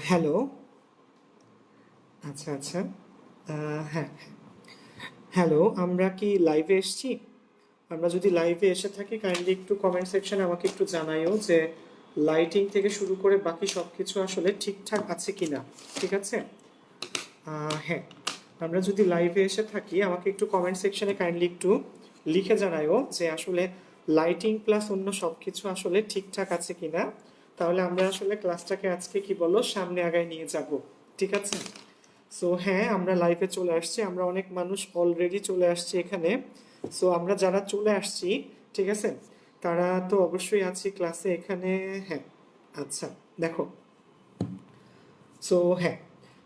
Hello. আচ্ছা, আচ্ছা। হ্যাঁ, হ্যালো, আমরা কি লাইভে এসছি? আমরা যদি লাইভে এসে থাকি কাইন্ডলি একটু কমেন্ট সেকশনে আমাকে একটু জানাইও যে লাইটিং থেকে শুরু করে বাকি সবকিছু আসলে ঠিকঠাক আছে কিনা। ঠিক আছে? হ্যাঁ, আমরা যদি লাইভে এসে থাকি আমাকে একটু কমেন্ট সেকশনে কাইন্ডলি একটু লিখে জানাইও যে আসলে লাইটিং প্লাস অন্য সবকিছু আসলে ঠিকঠাক আছে কিনা। তাহলে আমরা আসলে ক্লাসটাকে আজকে কি বলো সামনে আগায় নিয়ে যাব। ঠিক আছে? সো হ্যাঁ, আমরা লাইভে চলে আসছি, আমরা অনেক মানুষ অলরেডি চলে আসছি এখানে। সো আমরা যারা চলে আসছি, ঠিক আছে, তারা তো অবশ্যই আছি ক্লাসে এখানে। হ্যাঁ, আচ্ছা, দেখো। সো হ্যাঁ,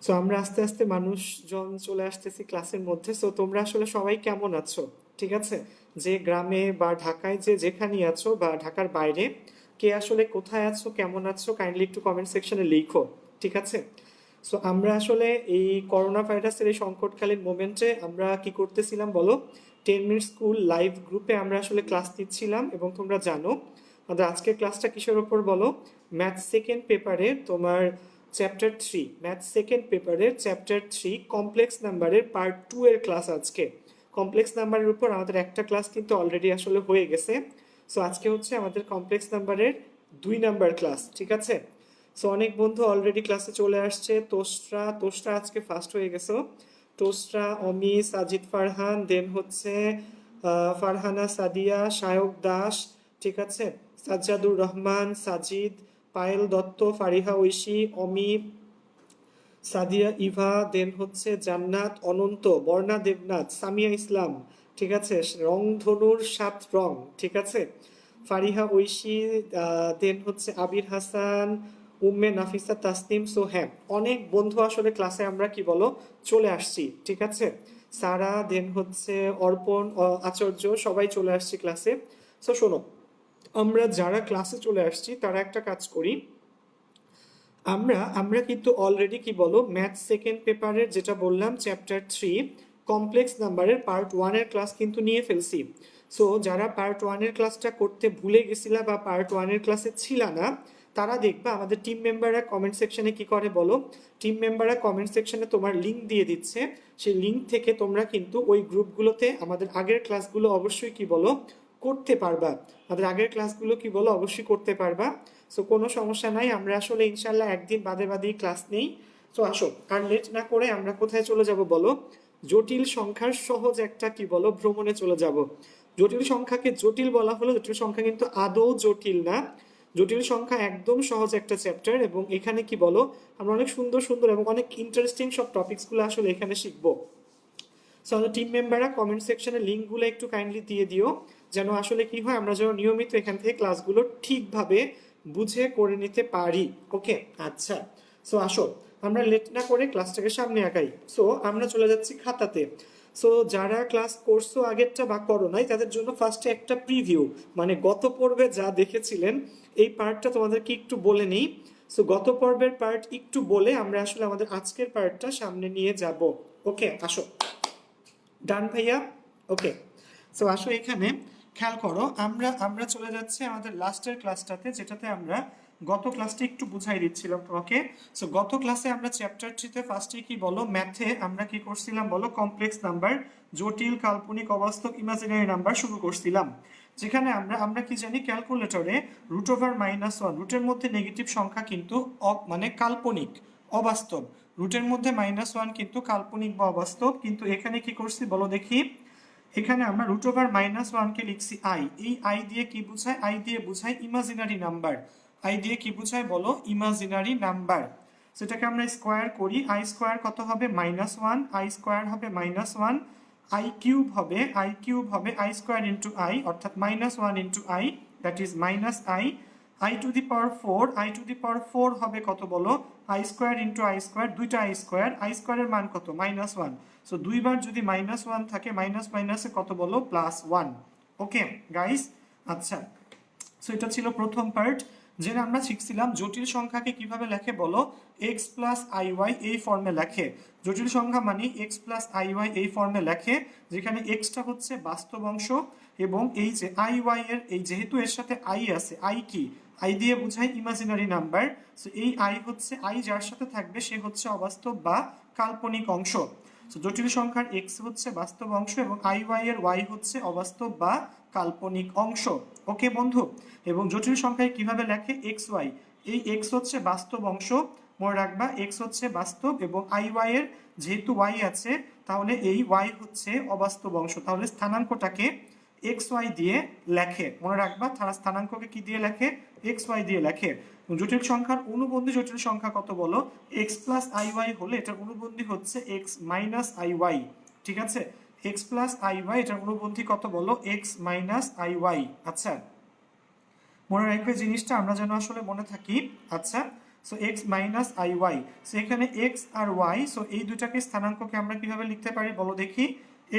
সো আমরা আস্তে আস্তে মানুষজন চলে আসতেছি ক্লাসের মধ্যে। সো তোমরা আসলে সবাই কেমন আছো? ঠিক আছে, যে গ্রামে বা ঢাকায় যে যেখানেই আছো বা ঢাকার বাইরে কে আসলে কোথায় আছো, কেমন আছো, কাইন্ডলি একটু কমেন্ট সেকশনে লিখো। ঠিক আছে? সো আমরা আসলে এই করোনা ভাইরাসের এই সংকটকালীন মোমেন্টে আমরা কি করতেছিলাম বলো? 10 মিনিট স্কুল লাইভ গ্রুপে আমরা আসলে ক্লাস নিচ্ছিলাম এবং তোমরা জানো আমাদের আজকের ক্লাসটা কিসের ওপর বলো? ম্যাথ সেকেন্ড পেপারে তোমার চ্যাপ্টার 3, ম্যাথ সেকেন্ড পেপারের চ্যাপ্টার 3 কমপ্লেক্স নাম্বারের পার্ট 2 এর ক্লাস আজকে। কমপ্লেক্স নাম্বারের উপর আমাদের একটা ক্লাস কিন্তু অলরেডি আসলে হয়ে গেছে। সো আজকে হচ্ছে আমাদের কমপ্লেক্স নাম্বারের 2 নাম্বার ক্লাস। ঠিক আছে? সো অনেক বন্ধু অলরেডি ক্লাসে চলে আসছে। তোষরা আজকে ফার্স্ট হয়ে গেছো। তোষরা, অমি, সাজিদ ফারহান, দেন হচ্ছে ফারহানা সাদিয়া, সায়ক দাস, ঠিক আছে, সাজ্জাদুর রহমান, সাজিদ, পায়েল দত্ত, ফারিহা ঐশী, অমি, সাদিয়া ইভা, দেন হচ্ছে জান্নাত, অনন্ত, বর্ণা দেবনাথ, সামিয়া ইসলাম, ঠিক আছে, রংধনুর 7 রং, ঠিক আছে, ফারিহা ঐশী, দেন হচ্ছে আবির হাসান, উম্মে নাফিসা তাসনিম। সো হ্যাঁ, অনেক বন্ধু আসলে ক্লাসে আমরা কি বলো চলে আসছি। ঠিক আছে, সারা, দেন হচ্ছে অর্পণ, আচার্য, সবাই চলে আসছি ক্লাসে। সো শোনো, আমরা যারা ক্লাসে চলে আসছি তারা একটা কাজ করি। আমরা আমরা কিন্তু অলরেডি কি বলো ম্যাথ সেকেন্ড পেপারের যেটা বললাম চ্যাপ্টার 3 কমপ্লেক্স নাম্বারের পার্ট 1 এর ক্লাস কিন্তু নিয়ে ফেলছি। সো যারা পার্ট 1 এর ক্লাসটা করতে ভুলে গেছিলা বা পার্ট 1 এর ক্লাসে ছিলা না, তারা দেখবা আমাদের টিম মেম্বাররা কমেন্ট সেকশনে কি করে বলো? টিম মেম্বাররা কমেন্ট সেকশনে তোমার লিঙ্ক দিয়ে দিচ্ছে। সেই লিঙ্ক থেকে তোমরা কিন্তু ওই গ্রুপগুলোতে আমাদের আগের ক্লাসগুলো অবশ্যই কি বলো করতে পারবা। আমাদের আগের ক্লাসগুলো কি বলো অবশ্যই করতে পারবা। সো কোনো সমস্যা নাই, আমরা আসলে ইনশাল্লাহ একদিন বাদে বাদেই ক্লাস নেই। সো আসো, আর লেট না করে আমরা কোথায় চলে যাব বলো? জটিল সংখ্যার সহজ একটা কি বলো ভ্রমণে চলে যাব। জটিল সংখ্যাকে জটিল বলা হলো, জটিল সংখ্যা কিন্তু আদৌ জটিল না। জটিল সংখ্যা একদম সহজ একটা চ্যাপ্টার এবং এখানে কি বলো আমরা অনেক সুন্দর সুন্দর এবং অনেক ইন্টারেস্টিং সব টপিকসগুলো আসলে এখানে শিখবো। সো আমাদের টিম মেম্বাররা কমেন্ট সেকশনে লিঙ্কগুলো একটু কাইন্ডলি দিয়ে দিও, যেন আসলে কি হয় আমরা যেন নিয়মিত এখান থেকে ক্লাসগুলো ঠিকভাবে বুঝে করে নিতে পারি। ওকে, আচ্ছা। সো আসো, আমরা লেট না করে ক্লাসটাকে সামনে আগাই। সো আমরা চলে যাচ্ছি খাতাতে। সো যারা ক্লাস করছো আগেরটা বা করো নাই তাদের জন্য ফার্স্টে একটা প্রিভিউ, মানে গত পর্বে যা দেখেছিলেন এই পার্টটা তোমাদেরকে একটু বলে নেই। সো গত পর্বের পার্ট একটু বলে আমরা আসলে আমাদের আজকের পার্টটা সামনে নিয়ে যাব। ওকে, আসো। ডান ভাইয়া? ওকে। সো আসো এখানে খেয়াল করো, আমরা আমরা চলে যাচ্ছি আমাদের লাস্টের ক্লাসটাতে, যেটাতে আমরা গত ক্লাসটা একটু বুঝাই দিচ্ছিলাম তোমাকে। সো গত ক্লাসে আমরা চ্যাপ্টার 3 তে ফার্স্টে কি বলো ম্যাথে আমরা কি করছিলাম বলো কমপ্লেক্স নাম্বার, জটিল, কাল্পনিক, অবাস্তব, ইমাজিনারি নাম্বার শুরু করছিলাম। যেখানে আমরা আমরা কি জানি ক্যালকুলেটরে √/-1, রুটের মধ্যে নেগেটিভ সংখ্যা কিন্তু মানে কাল্পনিক, অবাস্তব। রুটের মধ্যে -1 কিন্তু কাল্পনিক বা অবাস্তব, কিন্তু এখানে কি করছি বলো দেখি? এখানে আমরা √/-1 কে লিখছি আই। এই আই দিয়ে কি বুঝায়? আই দিয়ে বুঝায় ইমাজিনারি নাম্বার। আই দিয়ে কি বুঝায় বলো? Imaginary number. সেটাকে আমরা স্কোয়ার করি। আই স্কোয়ার কত হবে? -1। আই স্কোয়ার হবে -1। আই কিউব হবে আই স্কোয়ার ইন্টু আই, অর্থাৎ -1 into I, that is -i। i⁴, i⁴ হবে কত বলো? I square into I square, দুইটা আই স্কোয়ার, আই স্কোয়ারের মান কত? -1। সো দুইবার যদি -1 থাকে, মাইনাস মাইনাসে কত বলো? +1। ওকে গাইস, আচ্ছা। সো এটা ছিল প্রথম পার্ট, যেটা আমরা শিখছিলাম জটিল সংখ্যাকে কিভাবে লেখে বলো? x প্লাস iy এই ফর্মে লেখে। জটিল সংখ্যা মানে x প্লাস iy এই ফর্মে লেখে, যেখানে xটা হচ্ছে বাস্তব অংশ এবং এই যে iy এর এই যেহেতু এর সাথে i আছে, i কি? আই দিয়ে বোঝাই ইমাজিনারি নাম্বার। সো এই আই হচ্ছে, আই যার সাথে থাকবে সে হচ্ছে অবাস্তব বা কাল্পনিক অংশ। সো জটিল সংখ্যার এক্স হচ্ছে বাস্তব অংশ এবং আই ওয়াই এর ওয়াই হচ্ছে অবাস্তব বা কাল্পনিক অংশ। ওকে বন্ধু, এবং জটিল সংখ্যায় কিভাবে লেখে এক্স ওয়াই, এই এক্স হচ্ছে বাস্তব অংশ, মনে রাখবা এক্স হচ্ছে বাস্তব এবং আই ওয়াই এর যেহেতু ওয়াই আছে তাহলে এই ওয়াই হচ্ছে অবাস্তব অংশ, তাহলে স্থানাঙ্কটাকে এক্স ওয়াই দিয়ে লেখে, মনে রাখবা তারা স্থানাঙ্ককে কি দিয়ে লেখে, এক্স ওয়াই দিয়ে লেখে। জটিল সংখ্যার অনুবন্ধী জটিল সংখ্যা কত বলো, এক্স প্লাস আই ওয়াই হলে এটার অনুবন্ধী হচ্ছে এক্স মাইনাস আই ওয়াই। ঠিক আছে, এক্স প্লাস আই ওয়াই এটার অনুবন্ধী কত বলো, এক্স মাইনাস আই ওয়াই। আচ্ছা মনে রাখবে জিনিসটা আমরা যেন আসলে মনে থাকি। আচ্ছা so X minus I Y, so এখানে এক্স আর ওয়াই, সো এই দুটাকে স্থানাঙ্ককে আমরা কিভাবে লিখতে পারি বলো দেখি,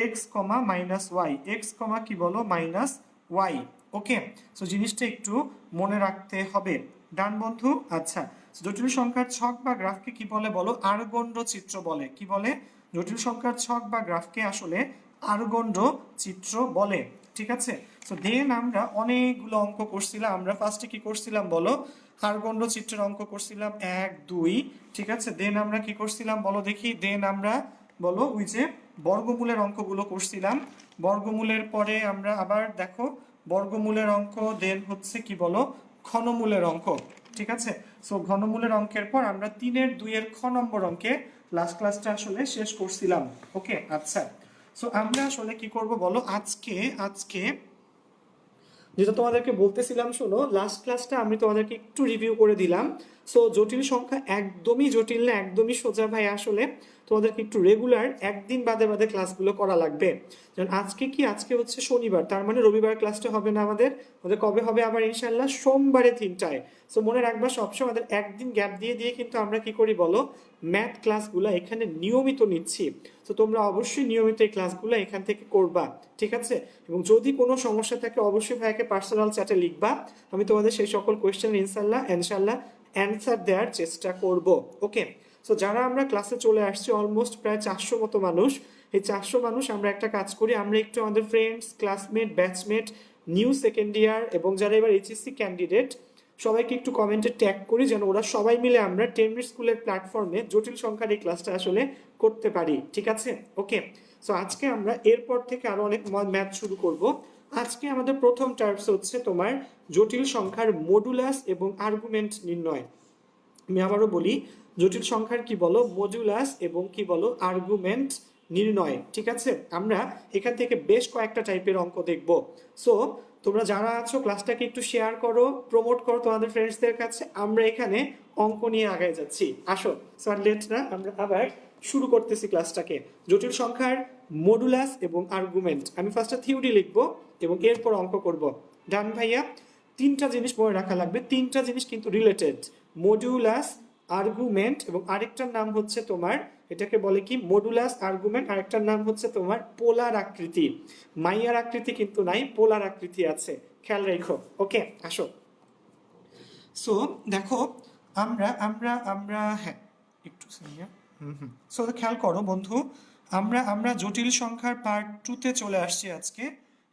X comma minus Y, X comma কি বলো মাইনাস ওয়াই। ওকে, সো জিনিসটা একটু মনে রাখতে হবে। ডান বন্ধু। আচ্ছা জটিল সংখ্যার ছক বা গ্রাফকে কি বলে বলো, আরগন্ড চিত্র বলে। কি বলে, জটিল সংখ্যার ছক বা গ্রাফকে আসলে আরগন্ড চিত্র বলে। ঠিক আছে, সো দেন আমরা অনেকগুলো অঙ্ক করছিলাম। আমরা ফার্স্টে কি করছিলাম বলো, আরগন্ড চিত্রের অঙ্ক করছিলাম 1 2। ঠিক আছে, দেন আমরা কি করছিলাম বলো দেখি, দেন আমরা বলো ওই যে বর্গমূলের অঙ্কগুলো করছিলাম। বর্গমূলের পরে আমরা আবার দেখো বর্গমূলের অঙ্ক, দেন হচ্ছে কি বলো ঘনমূলের অঙ্ক। ঠিক আছে, সো ঘনমূলের অঙ্কের পর আমরা 3 2 খ নম্বর অঙ্কে লাস্ট ক্লাসটা আসলে শেষ করছিলাম। ওকে আচ্ছা, সো আমরা আসলে কি করব বলো, আজকে আজকে যেটা তোমাদেরকে বলতেছিলাম শোনো, লাস্ট ক্লাসটা আমি তোমাদেরকে একটু রিভিউ করে দিলাম। সো জটিল সংখ্যা একদমই জটিল না, একদমই সোজা ভাই। আসলে তোমাদেরকে একটু রেগুলার একদিন বাদে বাদে ক্লাসগুলো করা লাগবে। যেমন আজকে কি, আজকে হচ্ছে শনিবার, তার মানে রবিবার ক্লাসটা হবে না আমাদের। আমাদের কবে হবে আবার ইনশাল্লাহ, সোমবারে 3টায়। সো মনে রাখবা সবসময় আমাদের একদিন গ্যাপ দিয়ে দিয়ে কিন্তু আমরা কি করি বলো, ম্যাথ ক্লাসগুলো এখানে নিয়মিত নিচ্ছি। তো তোমরা অবশ্যই নিয়মিত এই ক্লাসগুলো এখান থেকে করবা। ঠিক আছে, এবং যদি কোনো সমস্যা থাকে অবশ্যই ভাইকে পার্সোনাল চ্যাটে লিখবা, আমি তোমাদের সেই সকল কোয়েশ্চেন ইনশাল্লাহ অ্যান্সার দেওয়ার চেষ্টা করব। ওকে, সো যারা আমরা ক্লাসে চলে আসছি অলমোস্ট প্রায় 400 মতো মানুষ, এই 400 মানুষ আমরা একটা কাজ করি, আমরা একটু আমাদের friends, classmate, batchmate, new second year এবং যারা এবার এইচএসসি ক্যান্ডিডেট সবাইকে একটু কমেন্টে ট্যাগ করি, যেন ওরা সবাই মিলে আমরা 10 মিনিট স্কুলের প্ল্যাটফর্মে জটিল সংখ্যার এই ক্লাসটা আসলে করতে পারি। ঠিক আছে, ওকে, সো আজকে আমরা এরপর থেকে আরো অনেক ম্যাথ শুরু করব। আজকে আমাদের প্রথম টার্মস হচ্ছে তোমার জটিল সংখ্যার মডুলাস এবং আর্গুমেন্ট নির্ণয়। আমি আবারও বলি, জটিল সংখ্যার কি বলো মডুলাস এবং কি বলো আর্গুমেন্ট নির্ণয়। ঠিক আছে, আমরা এখান থেকে বেশ কয়েকটা টাইপের অঙ্ক দেখব। সো তোমরা যারা আছো ক্লাসটাকে একটু শেয়ার করো, প্রমোট করো তোমাদের ফ্রেন্ডসদের কাছে। আমরা এখানে অঙ্ক নিয়ে আগায় যাচ্ছি, আসো। সো আর লেট না, আমরা আবার শুরু করতেছি ক্লাসটাকে। জটিল সংখ্যার মডুলাস এবং আর্গুমেন্ট, আমি ফার্স্টে থিওরি লিখবো এবং এরপর অঙ্ক করব। ডান ভাইয়া, 3টা জিনিস মনে রাখা লাগবে, 3টা জিনিস কিন্তু রিলেটেড, মডুলাস, আর্গুমেন্ট এবং আরেকটার নাম হচ্ছে তোমার, এটাকে বলে কি মডুলাস আর্গুমেন্ট, আরেকটার নাম হচ্ছে তোমার পোলার আকৃতি। মাইয়ার আকৃতি কিন্তু নাই, পোলার আকৃতি আছে, খেয়াল রেখো। ওকে আসো, সো দেখো আমরা আমরা আমরা হ্যাঁ একটু সো খেয়াল করো বন্ধু, আমরা আমরা জটিল সংখ্যার পার্ট 2-তে চলে আসছি আজকে।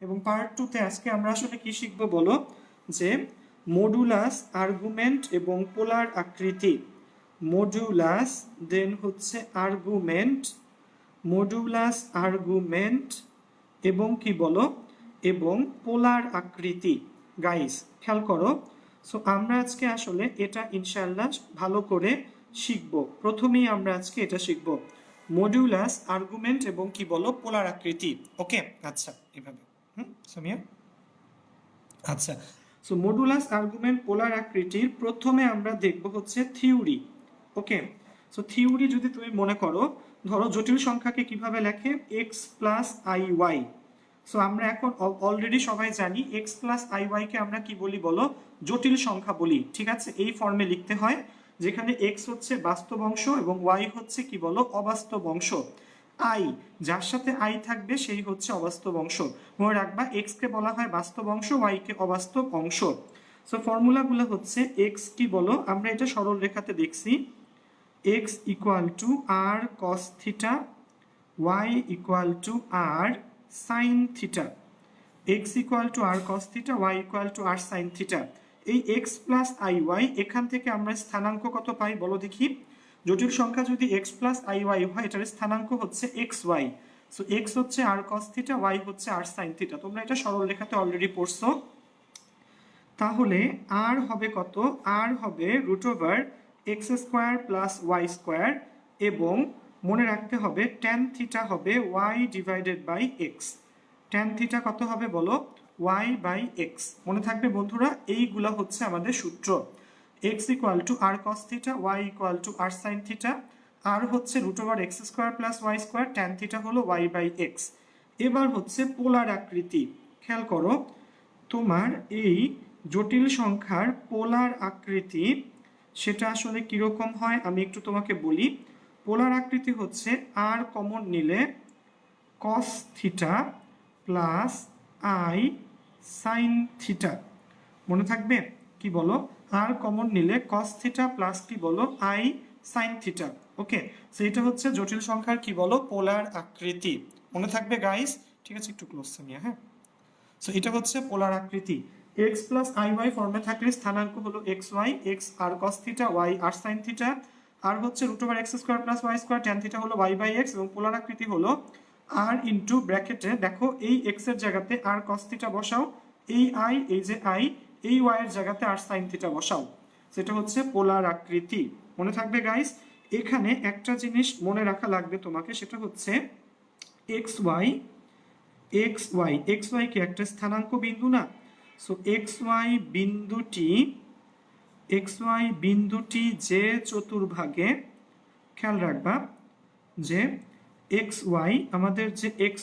এবং পার্ট 2-তে আজকে আমরা আসলে কি শিখবো বলো, যে মডুলাস, আর্গুমেন্ট এবং পোলার আকৃতি। মডুলাস দেন হচ্ছে আর্গুমেন্ট, মডুলাস আর্গুমেন্ট এবং কি বলো এবং পোলার আকৃতি। গাইস খেয়াল করো, সো আমরা আজকে আসলে এটা ইনশাআল্লাহ ভালো করে শিখব। প্রথমেই আমরা আজকে এটা শিখব, মডুলাস, আর্গুমেন্ট এবং কি বলো পোলার আকৃতি। ওকে আচ্ছা এভাবে সামিয়া। আচ্ছা, সো মডুলাস, আর্গুমেন্ট, পোলার আকৃতির প্রথমে আমরা দেখব হচ্ছে থিওরি। ওকে, সো থিওরি যদি তুমি মনে করো, ধরো জটিল সংখ্যাকে কিভাবে লেখে, x plus I Y. So আমরা এখন অলরেডি সবাই জানি এক্স প্লাস আই ওয়াই কে আমরা কি বলি বলো, জটিল সংখ্যা বলি। ঠিক আছে, এই ফর্মে লিখতে হয়, যেখানে এক্স হচ্ছে বাস্তব অংশ এবং ওয়াই হচ্ছে কি বলো অবাস্তব অংশ। আই, যার সাথে আই থাকবে সেই হচ্ছে অবাস্তব অংশ। মনে রাখবা এক্স কে বলা হয় বাস্তব অংশ, ওয়াই কে অবাস্তব অংশ। সো ফর্মুলাগুলো হচ্ছে এক্স কি বলো, আমরা এটা সরল রেখাতে দেখছি, x equal to R cos theta, Y equal to R sine theta. X equal to R cos theta, Y equal to R sine theta. এই এক্স প্লাস আই ওয়াই এখান থেকে আমরা স্থানাঙ্ক কত পাই বলো দেখি। জটিল সংখ্যা যদি এক্স প্লাস আই ওয়াই হয় এটার স্থানাঙ্ক হচ্ছে এক্স ওয়াই। সো এক্স হচ্ছে আর কস থিটা, ওয়াই হচ্ছে আর সাইন থিটা। তোমরা এটা সরল রেখাতে অলরেডি পড়ছো। তাহলে আর হবে কত, আর হবে root over x square plus Y square, এবং মনে রাখতে হবে ট্যান থিটা হবে y divided by x. Tan theta কত হবে বলো, ওয়াই বাই এক্স। মনে থাকবে বন্ধুরা, এইগুলা হচ্ছে আমাদের সূত্র। X equal to R cos theta, Y equal to R sine theta, আর হচ্ছে root over x square plus Y square, tan theta হলো ওয়াই বাই এক্স। এবার হচ্ছে পোলার আকৃতি। খেয়াল করো, তোমার এই জটিল সংখ্যার পোলার আকৃতি সেটা আসলে কিরকম হয় আমি একটু তোমাকে বলি। পোলার আকৃতি হচ্ছে আর কমন নিলে cos theta plus i sine theta. মনে থাকবে কি বলো, আর কমন নিলে কস থিটা প্লাস কি বলো i sine theta. Okay, so এটা হচ্ছে জটিল সংখ্যার কি বলো পোলার আকৃতি। মনে থাকবে গাইস, ঠিক আছে একটু ক্লোজ নিয়ে, হ্যাঁ। সো এটা হচ্ছে পোলার আকৃতি। x প্লাস আই ওয়াই ফর্মে থাকলে স্থানাঙ্ক হলো x y, x r cos theta, y r sine theta, আর হচ্ছে root over x square plus Y square, tan theta হলো ওয়াই বাই এক্স, এবং পোলার আকৃতি হলো আর ইন্টু ব্র্যাকেটে দেখো এই এক্স এর জায়গাতে আর কস থিটা বসাও, এই আই এই যে আই এই ওয়াই এর জায়গাতে আর সাইন থিটা বসাও। সেটা হচ্ছে পোলার আকৃতি। মনে থাকবে গাইস, এখানে একটা জিনিস মনে রাখা লাগবে তোমাকে, সেটা হচ্ছে x y x y, x y কি একটা স্থানাঙ্ক বিন্দু না? সো এক্স ওয়াই বিন্দুটি যে চতুর্ভাগে, খেয়াল রাখবা যে এক্স ওয়াই আমাদের যে এক্স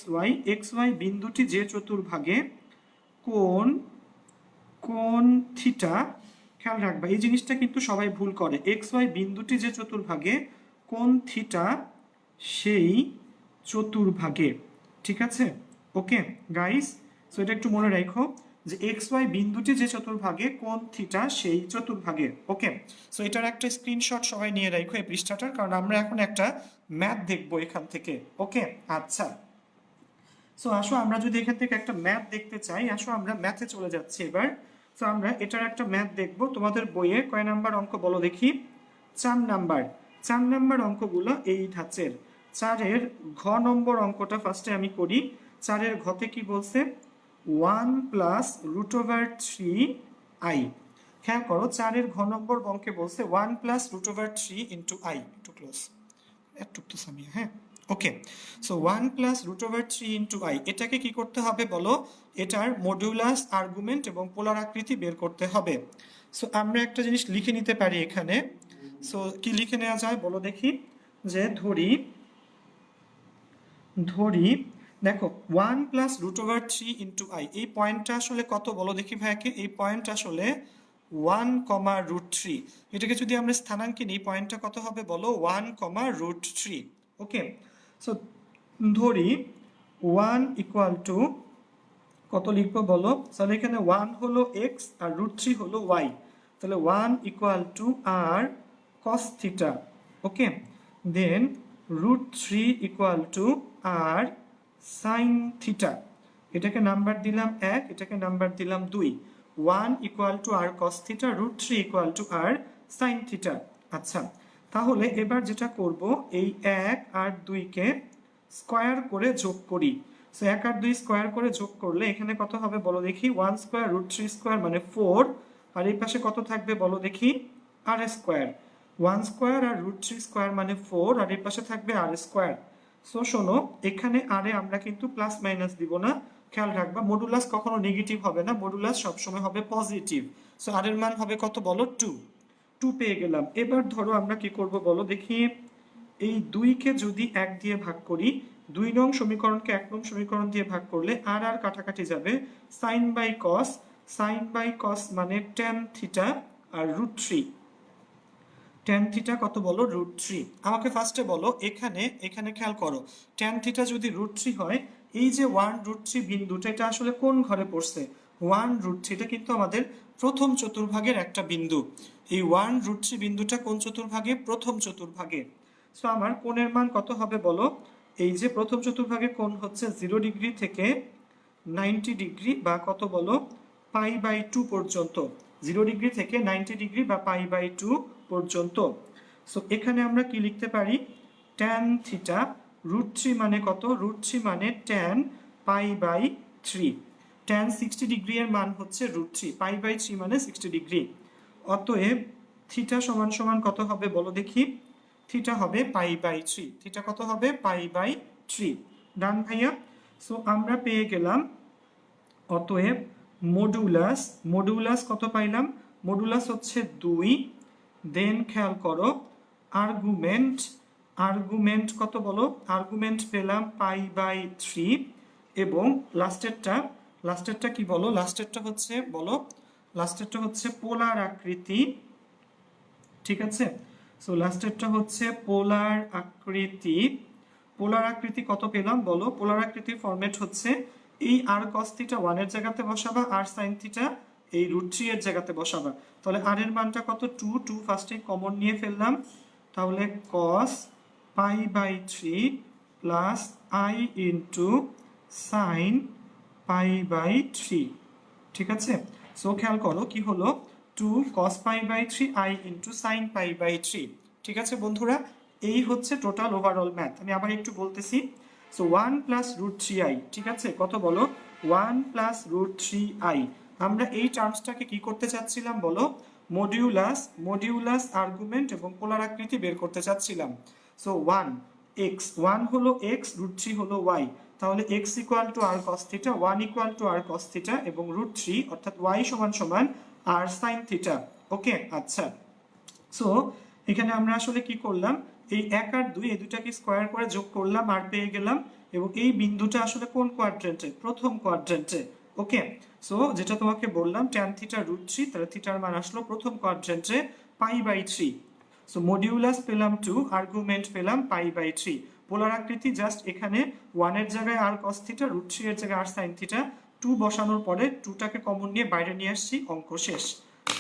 ওয়াই বিন্দুটি যে চতুর্ভাগে কোণ কোণ থিটা, খেয়াল রাখবা এই জিনিসটা কিন্তু সবাই ভুল করে। এক্স ওয়াই বিন্দুটি যে চতুর্ভাগে কোণ থিটা সেই চতুর্ভাগে, ঠিক আছে? ওকে গাইস, সো এটা একটু মনে রাখো যে এক্স ওয়াই বিন্দুটি যে চতুর্ভাগে কোণ থিটা সেই চতুর্ভাগে। ওকে, সো এটার একটা স্ক্রিনশট সবাই নিয়ে রাখো এই পৃষ্ঠাটার, কারণ আমরা এখন একটা ম্যাথ দেখবো এখান থেকে। ওকে আচ্ছা, সো আসো আমরা যদি এখান থেকে একটা ম্যাথ দেখতে চাই, আসো আমরা ম্যাথে চলে যাচ্ছি এবার। সো আমরা এটার একটা ম্যাথ দেখবো। তোমাদের বইয়ে কয় নাম্বার অঙ্ক বলো দেখি? 4 নাম্বার। 4 নাম্বার অঙ্কগুলো এই ধাঁচের। 4-এর ঘ নম্বর অঙ্কটা ফার্স্টে আমি করি। 4-এর ঘতে কি বলছে, 1 প্লাস রুট ওভার 3i। খেয়াল করো 4-এর ঘ নম্বর অঙ্কে বলছে 1 plus root over 3 into I. একটু ক্লোজ, একটু তো সামিয়া, হ্যাঁ। Okay, so 1 plus root over 3 into I, এটাকে কি করতে হবে বলো, এটার মডুলাস আর্গুমেন্ট এবং পোলার আকৃতি বের করতে হবে। সো আমরা একটা জিনিস লিখে নিতে পারি এখানে। সো কি লিখে নেওয়া যায় বলো দেখি, যে ধরি দেখো 1 plus root over 3 into i, এই পয়েন্টটা আসলে কত বলো দেখি ভাইয়াকে? এই পয়েন্ট আসলে 1 কমা রুট 3। এটাকে যদি আমরা স্থানাঙ্কে নিই পয়েন্টটা কত হবে বলো, 1 কমা রুট 3। ওকে, সো ধরি 1 ইকুয়াল টু কত লিখবো বলো, তাহলে এখানে 1 হলো x আর রুট 3 হলো y, তাহলে 1 equal to r cos theta. Okay, then root 3 equal to R sine theta. এটাকে নাম্বার দিলাম 1, এটাকে নাম্বার দিলাম 2। 1 equal to r cos theta, root 3 equal to R sine theta. আচ্ছা, তাহলে এবার যেটা করব, এই 1 আর 2-কে স্কোয়ার করে যোগ করি। সো 1 আর 2 স্কোয়ার করে যোগ করলে এখানে কত হবে বলো দেখি, 1 স্কোয়ার রুট 3 স্কোয়ার মানে 4, আর এই পাশে কত থাকবে বলো দেখি, আর স্কোয়ার। 1 স্কোয়ার আর রুট 3 স্কোয়ার মানে 4, আর এই পাশে থাকবে আর স্কোয়ার। সো শোনো, এখানে আরে আমরা কিন্তু প্লাস মাইনাস দিব না, খেয়াল রাখবা মডুলাস কখনো নেগেটিভ হবে না, মডুলাস সবসময় হবে পজিটিভ। সো আর এর মান হবে কত বলো, 2 পেয়ে গেলাম। এবার ধরো আমরা কি করব বলো দেখি, এই 2-কে যদি 1 দিয়ে ভাগ করি, 2 নং সমীকরণকে 1 নং সমীকরণ দিয়ে ভাগ করলে আর আর কাটাকাটি যাবে, সাইন বাই কস মানে ট্যান থিটা আর রুট 3। ট্যান থিটা কত বলো, রুট 3। আমাকে ফার্স্টে বলো এখানে খেয়াল করো, ট্যান থিটা যদি রুট 3 হয়, এই যে 1 রুট 3 বিন্দুটা এটা আসলে কোন ঘরে পড়ছে? 1 রুট 3 এটা কিন্তু আমাদের প্রথম চতুর্ভাগের একটা বিন্দু। এই 1 রুট 3 বিন্দুটা কোন চতুর্ভাগে? প্রথম চতুর্ভাগে। সো আমার কোণের মান কত হবে বলো, এই যে প্রথম চতুর্ভাগে কোণ হচ্ছে 0 ডিগ্রি থেকে 90 ডিগ্রি, বা কত বলো পাই বাই 2 পর্যন্ত। 0 ডিগ্রি থেকে 90 ডিগ্রি বা π/2 পর্যন্ত। সো এখানে আমরা কি লিখতে পারি, tan থিটা √3 মানে কত, √3 মানে tan π/3, tan 60 ডিগ্রি এর মান হচ্ছে √3, π/3 মানে 60 ডিগ্রি। অতএব থিটা সমান সমান কত হবে বলো দেখি, থিটা হবে π/3, থিটা কত হবে π/3, ডান ভাইয়া। সো আমরা পেয়ে গেলাম অতএব মডুলাস, মডুলাস কত পাইলাম, মডুলাস হচ্ছে 2, দেন খেয়াল করো আর্গুমেন্ট, আর্গুমেন্ট কত বলো, আর্গুমেন্ট পেলাম π/3 এবং লাস্টেরটা, লাস্টেরটা কি বলো, লাস্টেরটা হচ্ছে বলো, লাস্টেরটা হচ্ছে পোলার আকৃতি, ঠিক আছে। সো লাস্টেরটা হচ্ছে পোলার আকৃতি, পোলার আকৃতি কত পেলাম বলো, পোলার আকৃতির ফরম্যাট হচ্ছে এই আর cos থিটা 1 এর জায়গাতে বসাবা, আর sin থিটা এই √3 এর জায়গাতে বসাবা। তাহলে আর এর মানটা কত, 2, 2 ফার্স্টে কমন নিয়ে ফেললাম, তাহলে cos π/3 plus i into sin π/3, ঠিক আছে। সো খেয়াল করো কি হলো, 2 cos π/3 i ইন্টু sin π/3, ঠিক আছে বন্ধুরা। এই হচ্ছে টোটাল ওভারঅল ম্যাথ। আমি আবার একটু বলতেছি, সো 1 প্লাস √3i, ঠিক আছে, কত বলো, 1 প্লাস √3i। আমরা এই টার্মসটাকে কি করতে চাচ্ছিলাম বলো, মডিউলাস, মডিউলাস আর্গুমেন্ট এবং পোলার আকৃতি বের করতে চাচ্ছিলাম। সো 1 x, 1 হলো x, √3 হলো y, তাহলে x equal to r cos theta, 1 equal two r cos theta এবং √3 অর্থাৎ y সমান সমান r sin থিটা। ওকে, আচ্ছা। সো এখানে আমরা আসলে কি করলাম, এই 1 আর 2 এই দুটাকে স্কোয়ার করে যোগ করলাম আর পেয়ে গেলাম, এবং এই বিন্দুটা আসলে কোন কোয়াড্রেন্টে, প্রথম কোয়াড্রেন্টে। ওকে, সো যেটা তোমাকে বললাম tan থিটা √3, তাহলে থিটার মান আসলো প্রথম কোয়াড্রেন্টে π/3। সো মডিউলাস পেলাম 2, আর্গুমেন্ট পেলাম π/3, পোলার আকৃতি জাস্ট এখানে 1 এর জায়গায় r cos থিটা, √3 এর জায়গায় r sin থিটা, 2 বসানোর পরে 2টাকে কমন নিয়ে বাইরে নিয়ে আসছি, অঙ্ক শেষ।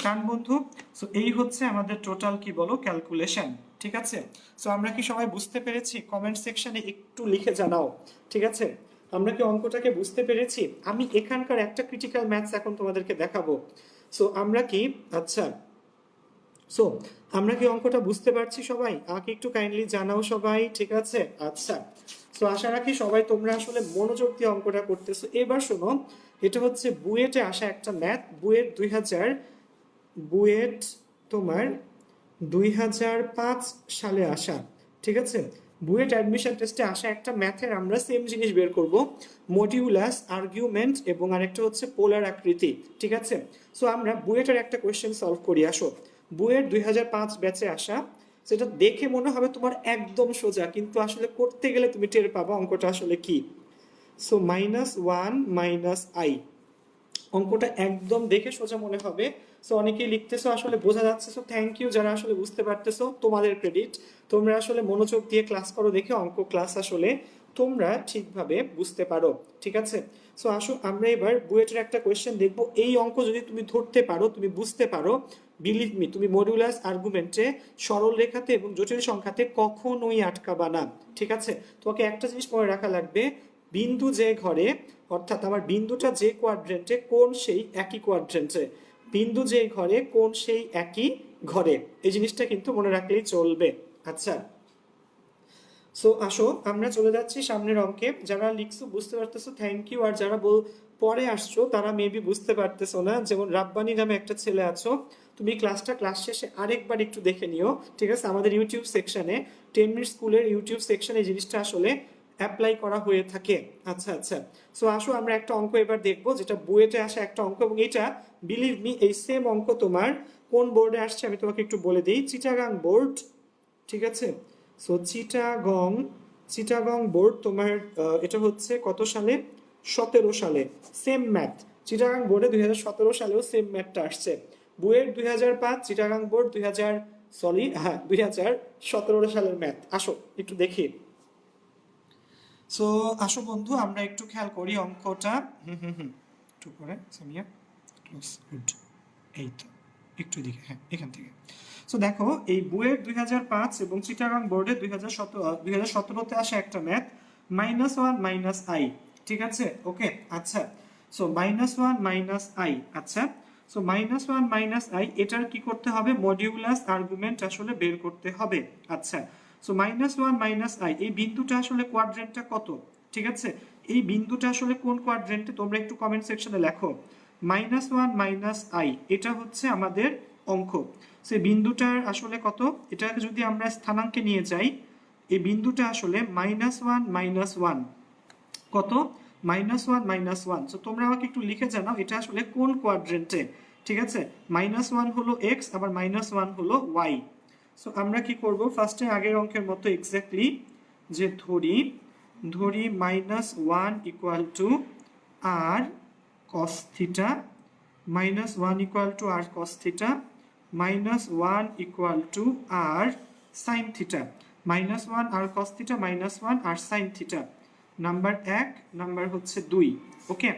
ডান বন্ধু। সো এই হচ্ছে আমাদের টোটাল কি বলো ক্যালকুলেশন, ঠিক আছে। সো আমরা কি সবাই বুঝতে পেরেছি, কমেন্ট সেকশনে একটু লিখে জানাও, ঠিক আছে, আমরা কি অঙ্কটাকে বুঝতে পেরেছি। আমি এখানকার একটা ক্রিটিক্যাল ম্যাথস এখন তোমাদেরকে দেখাবো। সো আমরা কি, আচ্ছা, সো আমরা কি অঙ্কটা বুঝতে পারছি সবাই, আমাকে একটু কাইন্ডলি জানাও সবাই, ঠিক আছে। আচ্ছা, সো আশা রাখি সবাই তোমরা আসলে মনোযোগ দিয়ে অঙ্কটা করতেছো। এবার শোনো, এটা হচ্ছে বুয়েটে আসা একটা ম্যাথ, বুয়েট 2000, বুয়েট তোমার 2005 সালে আসা, ঠিক আছে। বুয়েট অ্যাডমিশন টেস্টে আসা একটা ম্যাথের আমরা সেম জিনিস বের করব, মডিউলাস, আর্গুমেন্ট এবং আরেকটা হচ্ছে পোলার আকৃতি, ঠিক আছে। সো আমরা বুয়েটের একটা কোয়েশ্চেন সলভ করি, আসো। বুয়েট 2005 ব্যাচে আসা, সেটা দেখে মনে হবে তোমার একদম সোজা, কিন্তু আসলে করতে গেলে তুমি টের পাবা অঙ্কটা আসলে কি। সো -1 - i, অঙ্কটা একদম দেখে সোজা মনে হবে। সো অনেকেই লিখতেছো, আসলে বোঝা যাচ্ছে। সো থ্যাংক ইউ যারা আসলে বুঝতে পারতেছো, তোমাদের ক্রেডিট, তোমরা আসলে মনোযোগ দিয়ে ক্লাস করো দেখে অঙ্ক ক্লাস আসলে তোমরা ঠিকভাবে বুঝতে পারো, ঠিক আছে। সো আসো আমরা এবার বুয়েটের একটা কোয়েশ্চেন দেখবো। এই অঙ্ক যদি তুমি ধরতে পারো, তুমি বুঝতে পারো, বিলিভ মি, তুমি মডুলাস আর্গুমেন্টে সরল রেখাতে এবং জটিল সংখ্যাতে কখনোই আটকাবা না, ঠিক আছে। তোমাকে একটা জিনিস মনে রাখা লাগবে, বিন্দু যে ঘরে, অর্থাৎ আমার বিন্দুটা যে কোয়াড্রেন্টে কোন সেই একই কোয়াড্রেন্টে, বিন্দু যে ঘরে কোন সেই একই ঘরে, এই জিনিসটা কিন্তু মনে রাখলেই চলবে। আচ্ছা, সো আসো আমরা চলে যাচ্ছি সামনের অঙ্কে। যারা লিখছো বুঝতে পারতেছো থ্যাংক ইউ, আর যারা পরে আসছো তারা মেবি বুঝতে পারতেছো না, যেমন রাব্বানি নামে একটা ছেলে আছো, তুমি ক্লাসটা ক্লাস শেষে আরেকবার একটু দেখে নিও, ঠিক আছে। আমাদের ইউটিউব সেকশনে 10 মিনিট স্কুলের ইউটিউব সেকশনে এই জিনিসটা আসলে অ্যাপ্লাই করা হয়ে থাকে। আচ্ছা আচ্ছা, সো আসো আমরা একটা অঙ্ক এবার দেখবো, যেটা বুয়েটে আসা একটা অঙ্ক, এবং এটা বিলিভ মি এই সেম অঙ্ক তোমার কোন বোর্ডে আসছে আমি তোমাকে একটু বলে দিই, চিটাগাং বোর্ড, ঠিক আছে। সো চিটাগং, চিটাগং বোর্ড তোমার এটা হচ্ছে কত সালে, 17 সালে, সেম ম্যাথ। চিটাগাং বোর্ডে 2017 সালেও সেম ম্যাথটা আসছে। বুয়েট 2005, চিটাগাং বোর্ড 2000, সরি হ্যাঁ 2017 সালের ম্যাথ। আসো একটু দেখি। সো আসো বন্ধু আমরা একটু খেয়াল করি অঙ্কটা। একটু পরে সামিয়া ক্লোজ, গুড, এই তো একটু দিকে, হ্যাঁ এখান থেকে। সো দেখো এই বুয়েট 2005 এবং চিটাগাং বোর্ডে 2017তে আসা একটা ম্যাথ, -1 - i, ঠিক আছে। ওকে, আচ্ছা, সো -1 - i, আচ্ছা। সো -1 - i এটার কি করতে হবে, মডিউলাস আর্গুমেন্ট আসলে বের করতে হবে। আচ্ছা, সো -1 - i এই বিন্দুটা আসলে কোয়াড্রেন্টটা কত, ঠিক আছে, এই বিন্দুটা আসলে কোন কোয়াড্রেন্টে তোমরা একটু কমেন্ট সেকশনে লেখো। -1 - i এটা হচ্ছে আমাদের অঙ্ক। সে বিন্দুটার আসলে কত, এটাকে যদি আমরা স্থানাঙ্কে নিয়ে যাই, এই বিন্দুটা আসলে -1 কত, -1 সো তোমরা আমাকে একটু লিখে জানাও এটা আসলে কোন কোয়াড্রেন্টে, ঠিক আছে। -1 হলো x, আবার -1 হলো y। সো আমরা কি করব, ফার্স্টে আগের অঙ্কের মতো এক্স্যাক্টলি যে ধরি -1 equal to r cos theta, -1 equal to r cos theta, -1 equal to r sin theta, -1 r cos theta, -1 r sin theta. Number 1, number হচ্ছে 2। ওকে,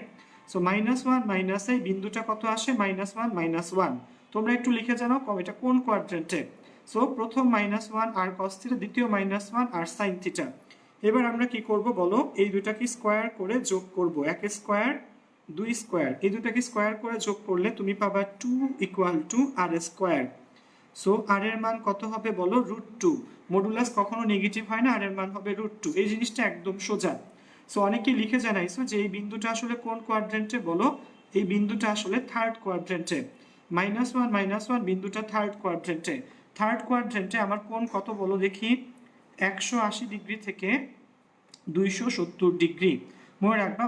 সো -1 - i বিন্দুটা কত আসে, -1 - 1। তোমরা একটু লিখে জানাও এটা কোন কোয়াড্রেন্টে। সো প্রথম -1 আর cos থিটা, দ্বিতীয় -1 আর sin থিটা। এবার আমরা কি করব বলো, এই দুটাকে স্কোয়ার করে যোগ করব, 1 স্কোয়ার 2 স্কোয়ার, এই দুটাকে স্কোয়ার করে যোগ করলে তুমি পাবা 2 equal to R square. So R এর মান কত হবে বলো, √2। মডুলাস কখনো নেগেটিভ হয় না, আর এর মান হবে √2। এই জিনিসটা একদম সোজা। সো অনেকে লিখে জানাইছো যে এই বিন্দুটা আসলে কোন কোয়াড্রেন্টে বলো, এই বিন্দুটা আসলে থার্ড কোয়াড্রেন্টে। -1 - 1 বিন্দুটা থার্ড কোয়াড্রেন্টে। থার্ড কোয়াড্রেন্টে আমার কোণ কত বলো দেখি, 180 ডিগ্রি থেকে 270 ডিগ্রি। মনে রাখবা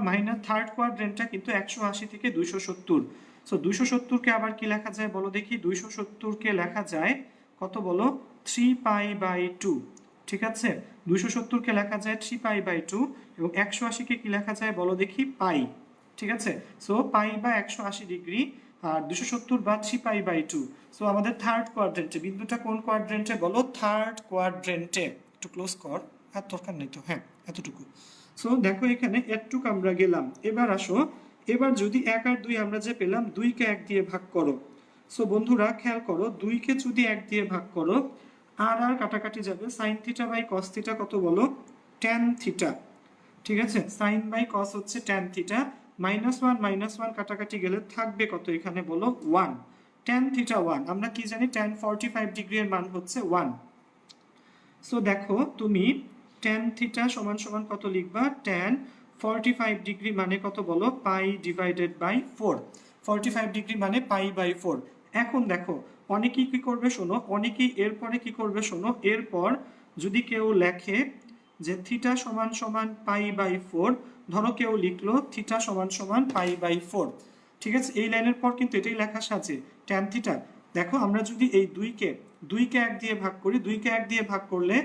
থার্ড কোয়াড্রেন্টটা কিন্তু 180 থেকে 270। সো 270কে আবার কি লেখা যায় বলো দেখি, 270কে লেখা যায় কত বলো, 3π/2, ঠিক আছে। 270কে লেখা যায় 3π/2 এবং 180কে কি লেখা যায় বলো দেখি, পাই, ঠিক আছে। সো পাই বা 180 ডিগ্রি, আর 270 বা 3π/2। সো আমাদের থার্ড কোয়াড্রেন্টে, বিন্দুটা কোন কোয়াড্রেন্টে বলো, থার্ড কোয়াড্রেন্টে। একটু ক্লোজ কর, আর দরকার নেই তো, হ্যাঁ এতটুকু। সো দেখো এখানে এতটুকু আমরা গেলাম। এবার আসো, এবার যদি 1 আর 2 আমরা যে পেলাম, 2কে 1 দিয়ে ভাগ করো। সো বন্ধুরা খেয়াল করো, 2কে যদি 1 দিয়ে ভাগ করো, আর আর কাটাকাটি যাবে, sin theta by cos theta কত বলো, tan থিটা, ঠিক আছে। sin বাই cos হচ্ছে tan থিটা, -1 - 1 কাটাকাটি গেলে থাকবে কত এখানে বলো, 1। tan থিটা 1, আমরা কি জানি tan 45 ডিগ্রি এর মান হচ্ছে 1। সো দেখো তুমি tan থিটা সমান সমান কত লিখবা, tan 45 ডিগ্রি মানে কত বলো, π/4। 45 ডিগ্রি মানে π/4। এখন দেখো অনেকেই কি করবে শোনো, অনেকেই এরপরে কি করবে শোনো, এরপর যদি কেউ লেখে যে থিটা সমান সমান π/4, ধরো কেউ লিখলো থিটা সমান সমান π/4, ঠিক আছে। এই লাইনের পর কিন্তু এটাই লেখা সাজে, tan থিটা। দেখো আমরা যদি এই 2কে 1 দিয়ে ভাগ করি, 2কে 1 দিয়ে ভাগ করলে